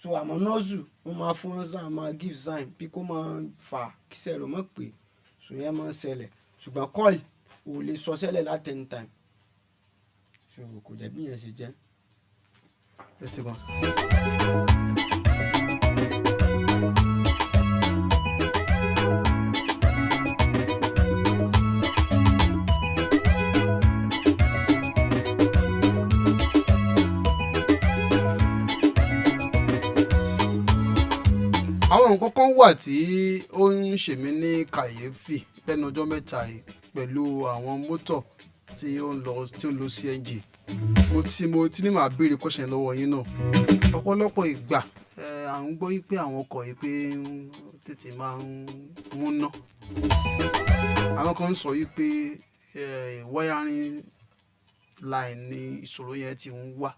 so àmọ́ nọ́ọ̀sù wọ́n máa fún wọn sign máa give sign bí kò máa fà kí sẹ́rù mọ̀ pé so yẹn máa ń ṣẹlẹ̀ ṣùgbọ́n kọ́ìlì ò lè ṣọṣẹ́lẹ̀ láti anytime so kò jẹ́ bí yẹn ṣe jẹ́. ẹ ṣe gan. àwọn nǹkan kan wà tí ó ń ṣe mí ní kàyéfì lẹ́nu ọjọ́ mẹ́ta yìí pẹ̀lú àwọn mọ́tò tí ó ń lọ CNG mo ti ní màá béèrè question lọ́wọ́ yín náà ọ̀pọ̀lọpọ̀ ìgbà à ń gbọ́ pé àwọn ọkọ̀ yìí pé tètè máa ń múná àwọn kan ń sọ yìí pé wiring line ni ìṣòro yẹn ti ń wá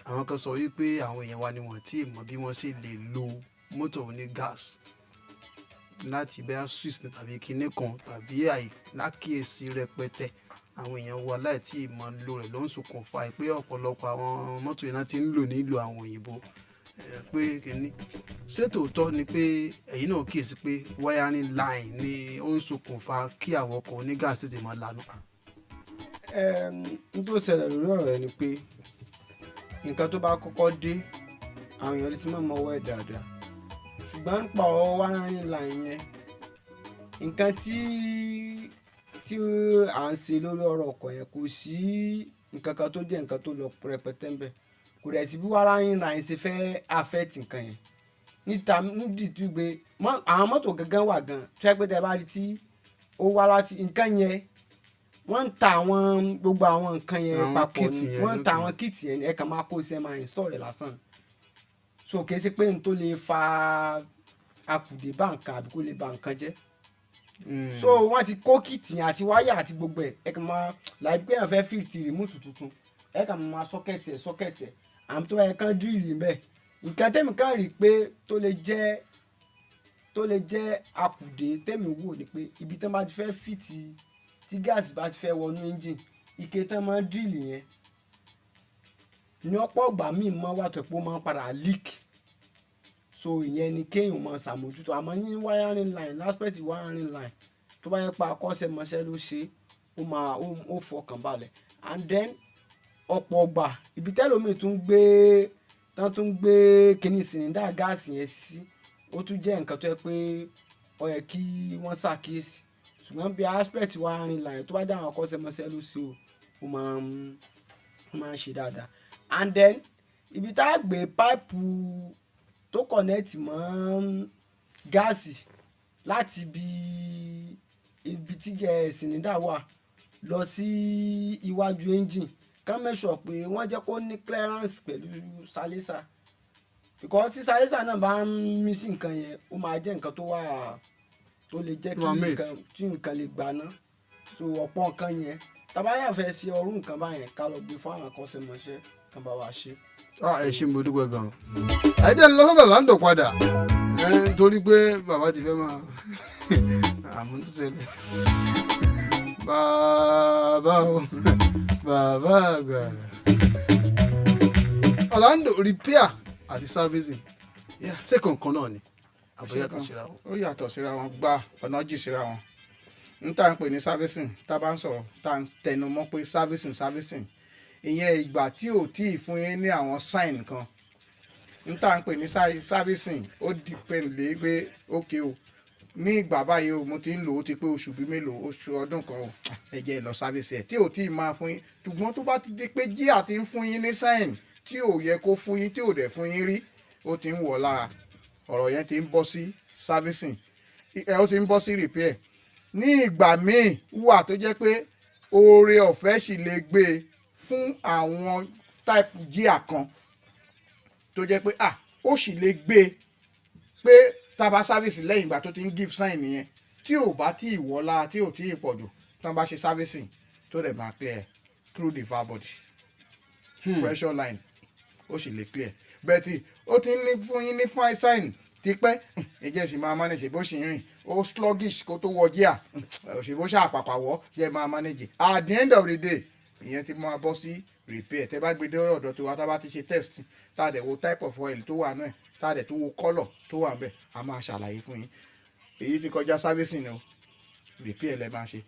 àwọn kan sọ yìí pé àwọn èèyàn wa ni wọ́n ti mọ̀ bí wọ́n ṣe lè lo mọ́tò ní gas láti bẹ́ẹ̀ swiss tàbí kinní kan tàbí àìlákìyèsí rẹpẹtẹ àwọn èèyàn wa láìtí ìmọ̀ lo rẹ̀ ló ń ṣokùnfà pé ọ̀pọ̀lọpọ̀ àwọn mọ́tò yìí náà ti ń lò nílò àwọn òyìnbó pé kinní ṣé tòótọ́ ni pé ẹ̀yin náà kíyèsí pé wiring line ni ó ń ṣokùnfà kí àwọn ọkọ̀ oní gas tètè máa lànà. n tó ṣẹlẹ̀ lórí ọ̀rọ̀ yẹn ni pé nǹkan tó bá kọ́kọ́ dé àwọn èèyàn lè ti máa mọ ọwọ́ ẹ̀ dáadáa ṣùgbọ́n nípa ọ̀rọ̀ wiring line yẹn nǹkan tí à ń ṣe lórí ọ̀rọ̀ ọkọ̀ yẹn kò sí nǹkan kan tó jẹ́ nǹkan tó lọ rẹpẹtẹ ń bẹ̀ kò dẹ̀ sí bí wiring line ṣe fẹ́ affect nǹkan yẹn níta nídìí gbé àwọn mọ́tò gangan wà gan tó yẹ pé tẹ bá rí tí ó wá láti nǹkan yẹn wọ́n ń ta àwọn gbogbo àwọn nǹkan yẹn papọ̀ ni wọ́n ń ta àwọn kíìtì yẹn ẹ kàn máa kó iṣẹ́ máa install rẹ̀ lásán so kì í ṣe pé n tó lè fa akùdé bá nǹkan àbí kó lè ba nǹkan jẹ́ so wọ́n ti kó kíìtì yẹn àti wáyà àti gbogbo ẹ̀ ẹ kàn máa láì pé èèyàn fẹ́ fìtì rìmúùtù tuntun ẹ kàn máa sọ́kẹ̀tì ẹ̀ àmì tó yẹ kán dírìlì mbẹ́ nǹkan tẹ́mi kàn rí pé tó lè jẹ́ akùdé tẹ́mi wò ni pé ibi tán bá ti fẹ́ fìtì tí gáàsì bá ti fẹ́ wọnú engine ike tán máa dírìlì yẹn ní ọ̀pọ̀ ọgbà míì máa wà tó pé ó máa ń padà leak so ìyẹn ni kéèyàn máa ṣàmójútó àmọ́ ní wiring line láspẹ̀tì wiring line tó bá yẹ pa akọ́ṣẹ́mọṣẹ́ ló ṣe ó fọkàn balẹ̀ and then ọ̀pọ̀ ọgbà ibi tẹ́lómi tún gbé kíní sìnìdá gáàsì yẹn sí ó tún jẹ́ nǹkan tó yẹ pé ó yẹ kí wọ́n ṣàkíyèsí ṣùgbọ́n bí aspect wiring line tó bá dá àwọn akọ́ṣẹ́mọṣẹ́ ló ṣe ó máa ń ṣe dáadáa and then ibi tá a gbé páìpù tó kọ̀nẹ́ẹ̀tì mọ́ gáàsì láti ibi tí sìnìdá wà lọ sí iwájú engine ká make sure pé wọ́n jẹ́ kó ní clearance pẹ̀lú salisa because tí salisa náà bá ń mí sí nǹkan yẹn ó máa jẹ́ nǹkan tó lè jẹ́ kí nǹkan lè gbaná so ọ̀pọ̀ nǹkan yẹn tàbáyà fẹ́ ṣe ọrú nǹkan báyẹn ká lọ gbé fún àwọn akọ́ṣẹ́mọṣẹ́ kan bá wa ṣe. ẹ ṣe mo dúpẹ́ gan-an ẹ jẹ́ ń lọ sọ́dọ̀ láńdọ̀ padà nítorí pé bàbá ti fẹ́ máa àmúntúnṣẹlẹ̀ bàbá àgbà Orlando repair àti servicing ṣé kankan náà ni àbọ̀ yàtọ̀ síra wọn. ó yàtọ̀ síra wọn gba ọ̀nà jì síra wọn n tá à ń pè ní servicing tá a bá ń sọ̀rọ̀ tá à ń tẹnu mọ́ pé servicing ìyẹn ìgbà tí ò tí ì fún yín ní àwọn sign kan n tá à ń pè ní servicing ó depend lé pé ókè o ní ìgbà báyìí o mo ti ń lò ó ti pé oṣù bíi mélòó oṣù ọdún kan o ẹ jẹ́ lọ service ẹ̀ tí ò tí ì máa fún yín ṣùgbọ́n tó bá ti di pé jíà ti ń fún yín ní sign tí ò yẹ kó fún yín tí ò dẹ̀ fún yín rí ó ti ń wọ̀ lára ọ̀rọ̀ yẹn ti ń bọ́ sí servicing ó ti ń bọ́ sí repair ní ìgbà míì wà tó jẹ́ pé oore ọ̀fẹ́ sì lè gbé fún àwọn type gear kan tó jẹ́ pé ó sì lè gbé pé tábà service lẹ́yìn ìgbà tó ti ń give sign nìyẹn tí ò bá tí ì wọ́ lára tí ò tí ì pọ̀jù tí wọ́n bá ṣe servicing tó dẹ̀ máa clear through the valve body pressure line ó sì lè clear bẹ́ẹ̀ ó ti ní fún yín ní fine sign tipẹ́ ẹ̀jẹ̀ sì máa manage bó ṣe ń rìn ó sluggish kó tó wọ gear òṣèbó ṣàpàpàwọ́ jẹ́ máa manage at the end of the day ìyẹn ti máa bọ́ sí repair tẹ́ bá gbé dé ọ̀dọ̀ tó wá tá bá ti ṣe test tá a dẹ̀ wo type of oil tó wà náà tá a dẹ̀ tó wo colour tó wà ńbẹ̀ a máa ṣàlàyé fún yín èyí ti kọjá servicing o repair lẹ máa ṣe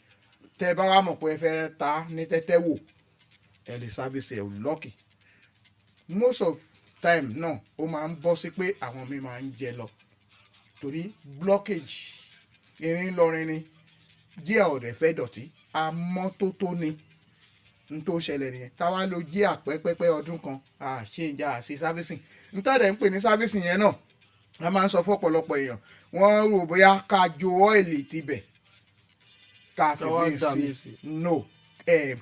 tẹ́ bá wà mọ̀ pé ẹ fẹ́ ta ní tẹ́tẹ́ wò ẹ lè service ẹ̀ lọ́kì most of time náà ó máa ń bọ́ sí pé àwọn mi máa ń jẹ lọ torí blockage irin lọrin ni jíà ọ̀dẹ̀ fẹ́ dọ̀tí amọ́tótó ni n tó ṣẹlẹ̀ nìyẹn táwa lo jíà pẹ́pẹ́pẹ́ ọdún kan ṣe ìjà àṣe servicing n tàdé ń pè ní servicing yẹn náà a máa ń sọ fún ọ̀pọ̀lọpọ̀ èèyàn wọ́n rò bóyá ká jo ọ́ìlì tibẹ̀ ká fi bí sí no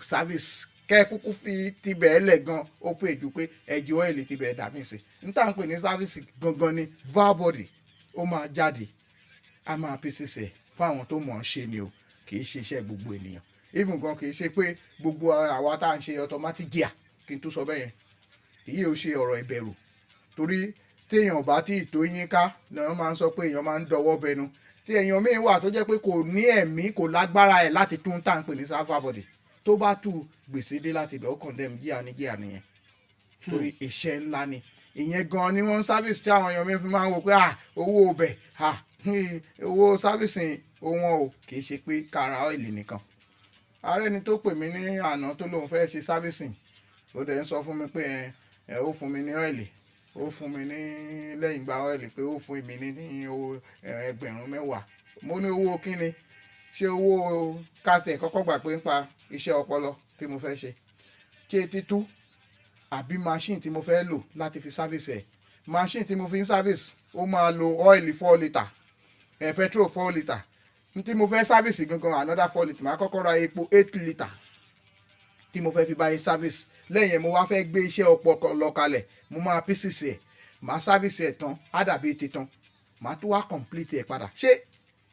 service kẹ́ kúkú fi tibẹ̀ ẹlẹ̀ gan ó pè jù pé ẹ̀jọ̀ ọ́ìlì tibẹ̀ dà mí sí n tà ń pè ní service gangan ni valve body ó máa jáde a máa pèsè fún àwọn tó mọ̀ ọ́n ṣe ni o kì í ṣe iṣẹ́ gbogbo ènìyàn even gan kì í ṣe pé gbogbo àwa tá à ń ṣe automatic gear kí n tó sọ bẹ́ẹ̀ yẹn èyí ò ṣe ọ̀rọ̀ ìbẹ̀rù torí téèyàn bá tí ì tó yín ká lọ́wọ́ máa ń sọ pé èèyàn máa ń dọwọ́ bẹnu tí èèyàn míì wà tó jẹ́ pé kò ní ẹ̀mí kò lágbára ẹ̀ láti tún tá à ń pè ní valve body tó bá tú gbèsè dé láti ibẹ̀ ó condemn gear ní gear nìyẹn torí iṣẹ́ ńlá ni ìyẹn gan ni wọ́n ń service tí àwọn èèyàn mi fi máa ń wò pé owó ọbẹ̀ owó servicing ohun o kì í ṣe pé kára ọ́ìlì nìkan ààrẹ ni tó pè mí ní àná tó lóun fẹ́ ṣe servicing ó dẹ̀ ń sọ fún mi pé ó fún mi ní ọ́ìlì ó fún mi ní lẹ́yìn gba ọ́ìlì pé ó fún mi ní owó ẹgbẹ̀rún 10 mo ní owó kíni ṣé owó kátẹ̀ kọ́kọ́ gbà pé ń pa iṣẹ́ ọpọlọ tí mo fẹ́ ṣe ṣé títú àbí machine tí mo fẹ́ lò láti fi service ẹ̀ machine tí mo fi ń service ó máa lo ọ́ìlì 4 litre petrol 4 litre tí mo fẹ́ service gangan another 4 litre máa kọ́kọ́ ra epo 8 litre tí mo fẹ́ fi báyìí service lẹ́yìn mo wá fẹ́ gbé iṣẹ́ ọpọlọ kalẹ̀ mo máa pieces ẹ̀ máa service ẹ̀ tán á dàbí ti tán máa tó wá complete ẹ̀ padà ṣé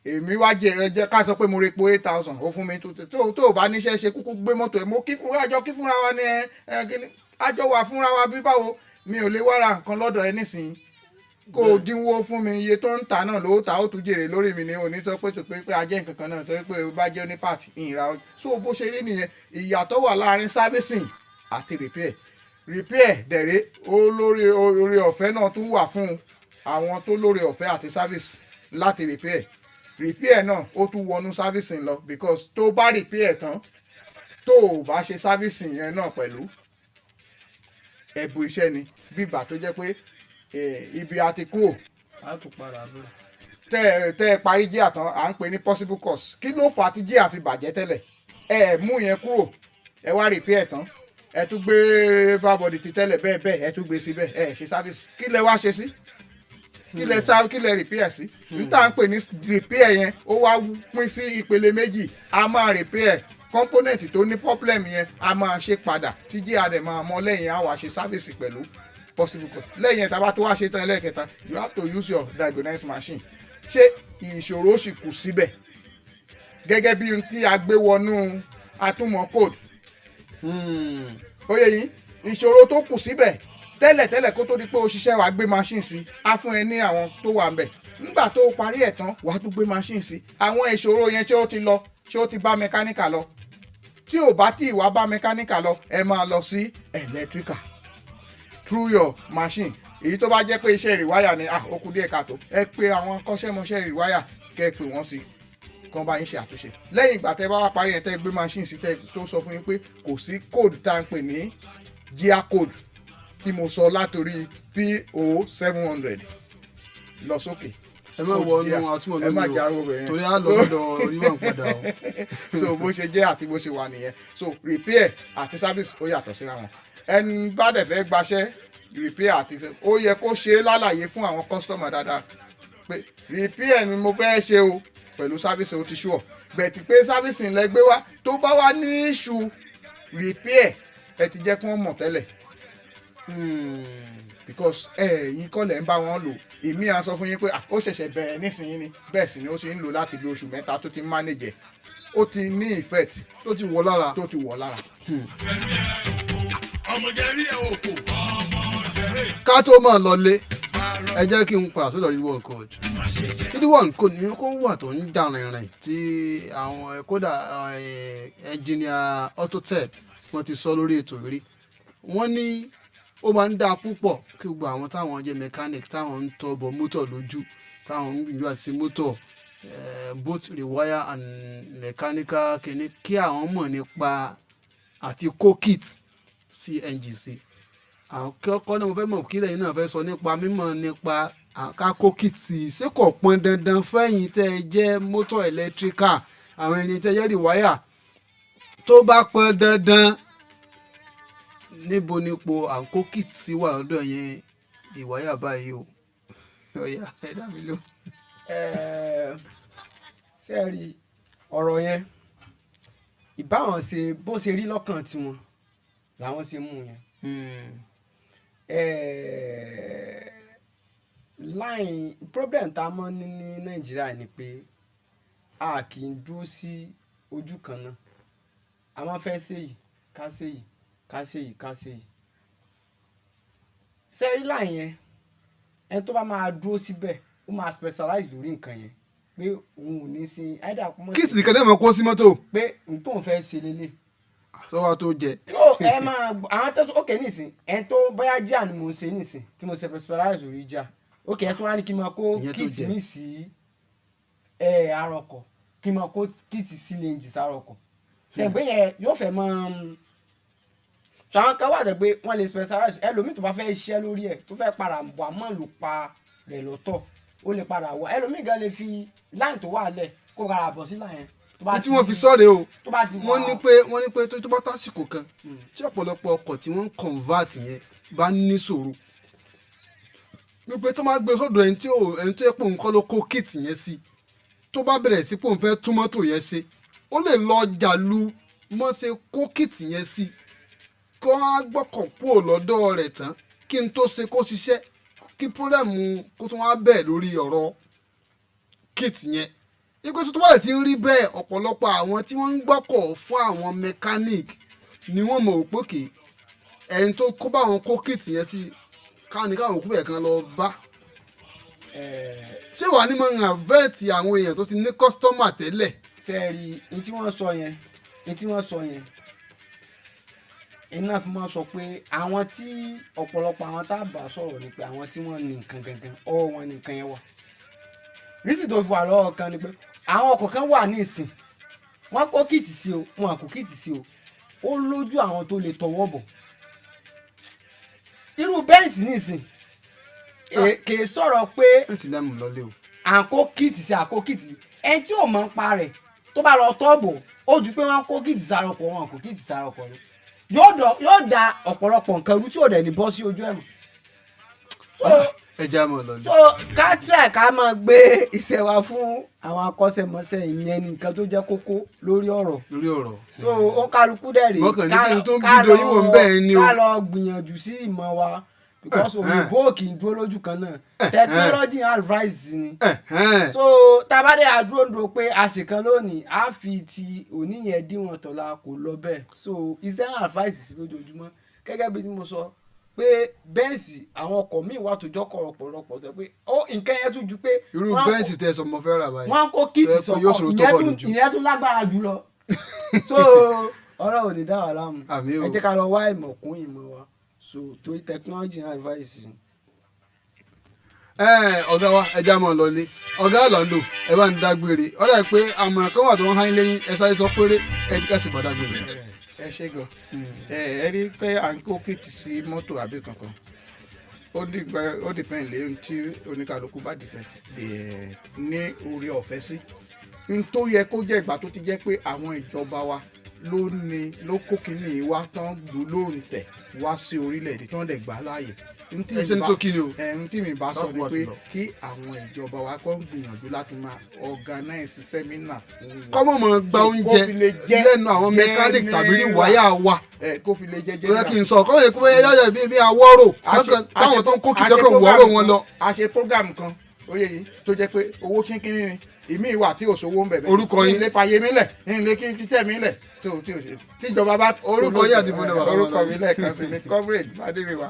èmi wá jẹ́ ká sọ pé mo repo 8,000 ó fún mi tó o bá níṣẹ́ ṣe kúkú gbé mọ́tò ẹ̀ mo àjọ kí fúnra wa ní àjọ wà fúnra wa bí báwo mi ò lè wá ra nǹkan lọ́dọ̀ ẹ nísìnyí kó o dínwó fún mi iye tó ń ta náà ló ta ó tún jèrè lórí mi ní òní tó pé tó pé ajẹ́ nǹkan kan náà tó pé o bá jẹ́ ní part ìhìnra ọjà so bó ṣe rí nìyẹn ìyàtọ̀ wà láàrin servicing àti repair dẹ̀rẹ́ orí ọ̀fẹ́ náà tún wà fún àwọn tó lórí ọ̀fẹ́ àti service láti repair náà ó tún wọnú servicing lọ because tó bá repair tán tó o bá ṣe servicing yẹn náà pẹ̀lú ẹ̀bù iṣẹ́ ni bíbà tó jẹ́ pé ibi àti kúrò tẹ́ ẹ parí jíà tán à ń pè ní possible cause kí ló fà á tí jíà fi bàjẹ́ tẹ́lẹ̀ ẹ mú yẹn kúrò ẹ wá repair tán ẹ tún gbé valve body ti tẹ́lẹ̀ bẹ́ẹ̀ ẹ tún gbé síbẹ̀ ẹ ṣe service kí lẹ wá ṣe sí kí lẹ repair sí níta ń pè ní repair yẹn ó wá pín sí ìpele méjì a máa repair component tó ní problem yẹn a máa ṣe padà tí jíà dẹ̀ máa mọ lẹ́yìn á wá ṣe service pẹ̀lú possible cause lẹ́yìn ẹ̀ta bá tó wá ṣe tán ẹlẹ́ẹ̀kẹta you have to use your diagnose machine ṣé ìṣòro sì kù síbẹ̀ gẹ́gẹ́ bí tí a gbé wọnú atúmọ̀ code ó yẹ yín ìṣòro tó kù síbẹ̀ tẹ́lẹ̀tẹ́lẹ̀ kó tó di pé o ṣiṣẹ́ wàá gbé machine sí á fún ẹ ní àwọn tó wà ń bẹ̀ nígbà tó o parí ẹ̀ tán wàá tún gbé machine sí àwọn ìṣòro yẹn tí ó ti lọ tí ó ti bá mẹkáníkà lọ tí ò bá tí ìwà bá mẹkáníkà lọ ẹ máa lọ sí electrical through your machine èyí tó bá jẹ́ pé iṣẹ́ rìwáyà ni ó kù díẹ̀ káàtó ẹ pé àwọn akọ́ṣẹ́mọṣẹ́ rìwáyà kẹ́ ẹ pè wọ́n sí kan bá yín ṣe àtúnṣe lẹ́yìn ìgbà tẹ́ bá wá parí ẹ̀ tẹ́ gbé machine sí tẹ́ tó sọ fún yín pé kò sí code tá à ń pè ní gear code tí mo sọ látòrí PO700 lọ sókè. ẹ má wọnú àtúmọ̀ lórí o ẹ má jaró bẹ̀ yẹn torí á lọ lọ́dọ̀ ríwọ̀n padà o. so bó ṣe jẹ́ àti bó ṣe wà nìyẹn so repair àti service ó yàtọ̀ síra wọn ẹni bá dẹ̀ fẹ́ gbaṣẹ́ repair àti ó yẹ kó ṣe lálàyé fún àwọn customer dáadáa pé repair ni mo fẹ́ ṣe o pẹ̀lú service o ti ṣú ọ bẹ̀tì pé service ńlẹ̀ gbé wá tó bá wá ní issue repair ẹ ti jẹ́ kí wọ́n mọ̀ tẹ́lẹ̀ because ẹ̀yin kọ́ lẹ̀ ń bá wọn lò èmi à ń sọ fún yín pé ó ṣẹ̀ṣẹ̀ bẹ̀rẹ̀ nísìnyí ni bẹ́ẹ̀ sì ni ó ṣe ń lò láti bí oṣù mẹ́ta tó ti ń manage ó ti ní effect tó ti wọ̀ lára. ká tó máa lọlé ẹ jẹ́ kí n padà sọ́dọ̀ Ridwan coach Ridwan kò ní kó wà tó ń jà rìnrìn tí àwọn kódà engineer Autotech wọ́n ti sọ lórí ètò rí wọ́n ní ó máa ń dáa púpọ̀ kí gbogbo àwọn táwọn jẹ́ mechanic táwọn ń tọ́bọ̀ mọ́tò lójú táwọn ń gbìyànjú àti mọ́tò both rewire and mechanical kìíní kí àwọn mọ̀ nípa àti kó kit sí NGC àwọn kọ́kọ́ náà mo fẹ́ mọ̀ kí lẹ́yìn náà fẹ́ sọ nípa mímọ̀ nípa kákó kit sí ṣé kò pọn dandan fẹ́yìn tẹ́ ẹ jẹ́ mọ́tò electrical àwọn ẹni tẹ́ ẹ jẹ́ rewire tó bá pọn dandan níbo nípo àǹkó kit sí wà lọ́dọ̀ yẹn rewire báyìí o ọ̀yà ẹ dá mi lò. sẹ́ẹ̀rì ọ̀rọ̀ yẹn ìbáwọn ṣe bó ṣe rí lọ́kàn tiwọn làwọn ṣe mú yẹn. line problem tá a mọ̀ ní Nàìjíríà ni pé a kì í dúró sí ojú kan náà a máa fẹ́ ṣe yìí ká ṣe yìí ká ṣe yìí ká ṣe yìí. sẹ́ẹ̀rì line yẹn ẹni tó bá máa dúró síbẹ̀ ó máa specialize lórí nǹkan yẹn pé òun ò ní sin either kó mọ̀ sí. kí sì kẹ́dẹ́ mọ̀ kó sí mọ́tò. pé nǹkan òun fẹ́ ṣe lélẹ̀. sọ́wọ́ tó jẹ. yóò ẹ máa àwọn tó ókè nísìn ẹ tó bóyá jà ni mò ń ṣe nísìn tí mo ṣe specialize lórí jà ókè ẹ tún wá ní kí n máa kó kíìtì mi sí arọkọ̀ kí n máa kó kíìtì sí lẹ́ǹjì sárọkọ̀ ṣẹ̀gbẹ́ yẹn yóò fẹ́ mọ́ ṣàwọn kan wà pé wọ́n lè specialize ẹlòmíì tó bá fẹ́ ṣiṣẹ́ lórí ẹ̀ tó fẹ́ padà wà mọ́ ló pa rẹ̀ lọ́tọ̀ ó lè padà wọ ẹlòmíì gan lè fi line tó wà lẹ̀ kó rárá bọ̀ sí line tí wọ́n fi sọ́ọ̀rẹ́ o wọ́n ní pé tó bá tásìkò kan tí ọ̀pọ̀lọpọ̀ ọkọ̀ tí wọ́n ń convert yẹn bá ní ṣòro wípé tó máa gbé sọ́dọ̀ ẹni tó yẹ pé òun kọ́ ló kó kit yẹn sí tó bá bẹ̀rẹ̀ sí pé òun fẹ́ tún mọ́tò yẹn ṣe ó lè lọ jàlú mọ́ ṣe kó kit yẹn sí kó wá gbọ́kàn kúrò lọ́dọ̀ rẹ̀ tán kí n tó ṣe kó ṣiṣẹ́ kí pírọ́lẹ́mù kó tún wá bẹ̀ lórí ọ̀rọ̀ kit yẹn ipe tó bá ti ń rí bẹ́ẹ̀ ọ̀pọ̀lọpọ̀ àwọn tí wọ́n ń gbọ́kọ̀ fún àwọn mechanic ni wọ́n mọ̀ òpókè ẹni tó kó bá wọn kó kit yẹn sí káwọn òkú ẹ̀ kan lọ bá ṣé wàá ní mọ̀ ń àvẹ́ẹ̀tì àwọn èèyàn tó ti ní kọ́sítọ́mà tẹ́lẹ̀. sẹ́ẹ̀rì ní tí wọ́n sọ yẹn iná fi máa sọ pé àwọn tí ọ̀pọ̀lọpọ̀ àwọn tá a bá sọ̀rọ̀ ni pé àwọn tí wọ́n ní nǹkan gangan ọwọ́ wọn ní nǹkan yẹn wà rísì tó fi wà lọ́wọ́ kan ni pé àwọn ọkọ̀ kan wà ní ìsìn wọ́n kó kìtì sí o wọn kò kìtì sí o ó lójú àwọn tó lè tọwọ́ bọ̀ irú bẹ́ǹsì ní ìsìn kè é sọ̀rọ̀ pé àkó kìtì sí àkó kìtì ẹni tí ò mọ̀ ń pa rẹ̀ tó bá lọ tọ́ bọ̀ ó ju pé wọ́n kó kìtì sára ọkọ̀ wọn kò kìtì sára ọkọ̀ rẹ̀ yóò da ọ̀pọ̀lọpọ̀ nǹkan rú tí ò dẹ̀ ní bọ́ sí ojú ẹ̀ mọ́. ẹja mọ̀ lọ́jọ́. so ká try ká máa gbé iṣẹ́ wa fún àwọn akọ́ṣẹ́mọṣẹ́ ìyẹn ní nǹkan tó jẹ́ kókó lórí ọ̀rọ̀. so ó kálukú dẹ̀ rèé ká lọ gbìyànjú sí ìmọ̀ wa because òyìnbó kì í dúró lójú kan náà technology advice ni so tabade adúró pé àṣekàn lónìí á fi ti oníyẹn díwọ̀n tọ̀la kò lọ bẹ́ẹ̀ so iṣẹ́ advice sí lójoojúmọ́ gẹ́gẹ́ bí mo sọ pé bẹ́ẹ̀sì àwọn ọkọ̀ míì wà tó jọ́kọ̀ ọ̀pọ̀lọpọ̀ tó pé ó nǹkan yẹn tún ju pé irú bẹ́ẹ̀sì tẹ sọ mo fẹ́ rà báyìí wọ́n kó kíìtì sọ̀kọ̀ ìyẹn tún lágbára jù lọ so ọ̀rọ̀ ò ní dá wà láàmú ẹ jẹ́ ká lọ wá ìmọ̀ kún ìmọ̀ wa so torí technology advice. ọ̀gá wa ẹja mọ̀ lọ́lé ọ̀gá Orlando ẹ bá ń dágbére ọ̀rẹ́ ẹ pé àmọ̀ràn kan wà tó ń hán lẹ́yìn ẹ sáré sọ péré ẹ sì bọ̀ dágbére. ẹ ṣe gan ẹ rí i pé à ń kó kìtì sí mọ́tò àbí kankan ó dìpẹ́ǹd lé ohun tí oníkàlùkù bá dìpẹ́ ní orí ọ̀fẹ́ sí n tó yẹ kó jẹ́ ìgbà tó ti jẹ́ pé àwọn ìjọba wa ló kó kínní wá tán lù lóhùn tẹ̀ wá sí orílẹ̀-èdè tí wọ́n dẹ̀ gbà láàyè. ẹsẹ̀ ní sókè ni o. ẹ̀hún tí mi bá sọ ni pé kí àwọn ìjọba wa kọ́ ń gbìyànjú láti máa organize seminar fún wọn. kọ́mọ̀ mọ̀ gba oúnjẹ lẹ́nu àwọn mechanic tàbí ní wáyà wa. kó fi lè jẹ jẹ náà. kí n sọ kọ́mọ̀ lè kó bẹ́ẹ̀ yáyà bí awọ́rò táwọn tó ń kó kìtẹ́kọ̀ wọ́rọ̀ wọn lọ. a ṣe program kan oyè yìí tó jẹ́ pé owó kínkínní ni ìmí ìwà tí òṣòwò ń bẹ̀bẹ̀ orúkọ yín ilé fàyè mi lẹ̀ ilé kí n fi tẹ̀ mí lẹ̀ tí o ṣe tíjọba bá orúkọ yín àti ìbúdó bàbá orúkọ mi lẹ́ẹ̀kan sí ní coverage Adéríwá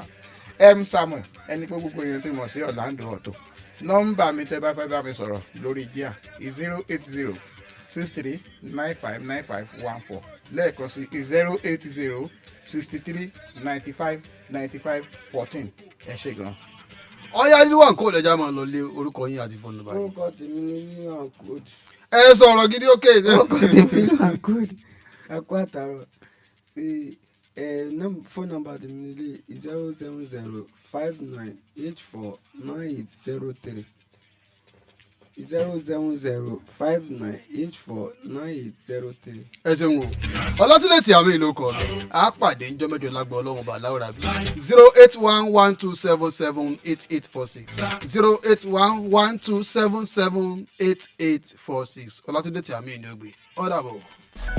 Samuel ẹni pé gbogbo èèyàn ti mọ̀ sí Orlando Auto nọ́mbà mi tẹ́ bá fẹ́ bá mi sọ̀rọ̀ lórí jíà 08063959514 lẹ́ẹ̀kan sí 08063959514 ẹ ṣé gan. ọyá nínú àǹkó ìlẹjà máa lọ lé orúkọ yín àti fóònù báyìí. orúkọ tèmi ní àǹkóòdù. ẹ sọ̀rọ̀ gidi ókè. orúkọ tèmi ní àǹkóòdù ẹ̀kọ́ àtàrọ̀ sí fóònù nọ́mbà tèmi nílé 07059849803 07059849803. ẹ ṣeun o Ọlátúndé tí àmì ìlú kọ mi á pàdé ńjọ́ mẹ́jọ lágbọ Ọlọ́run bá láwùrà bí 08112778846 08112778846 Ọlátúndé tí àmì ìlú gbé ọ̀dàbọ̀.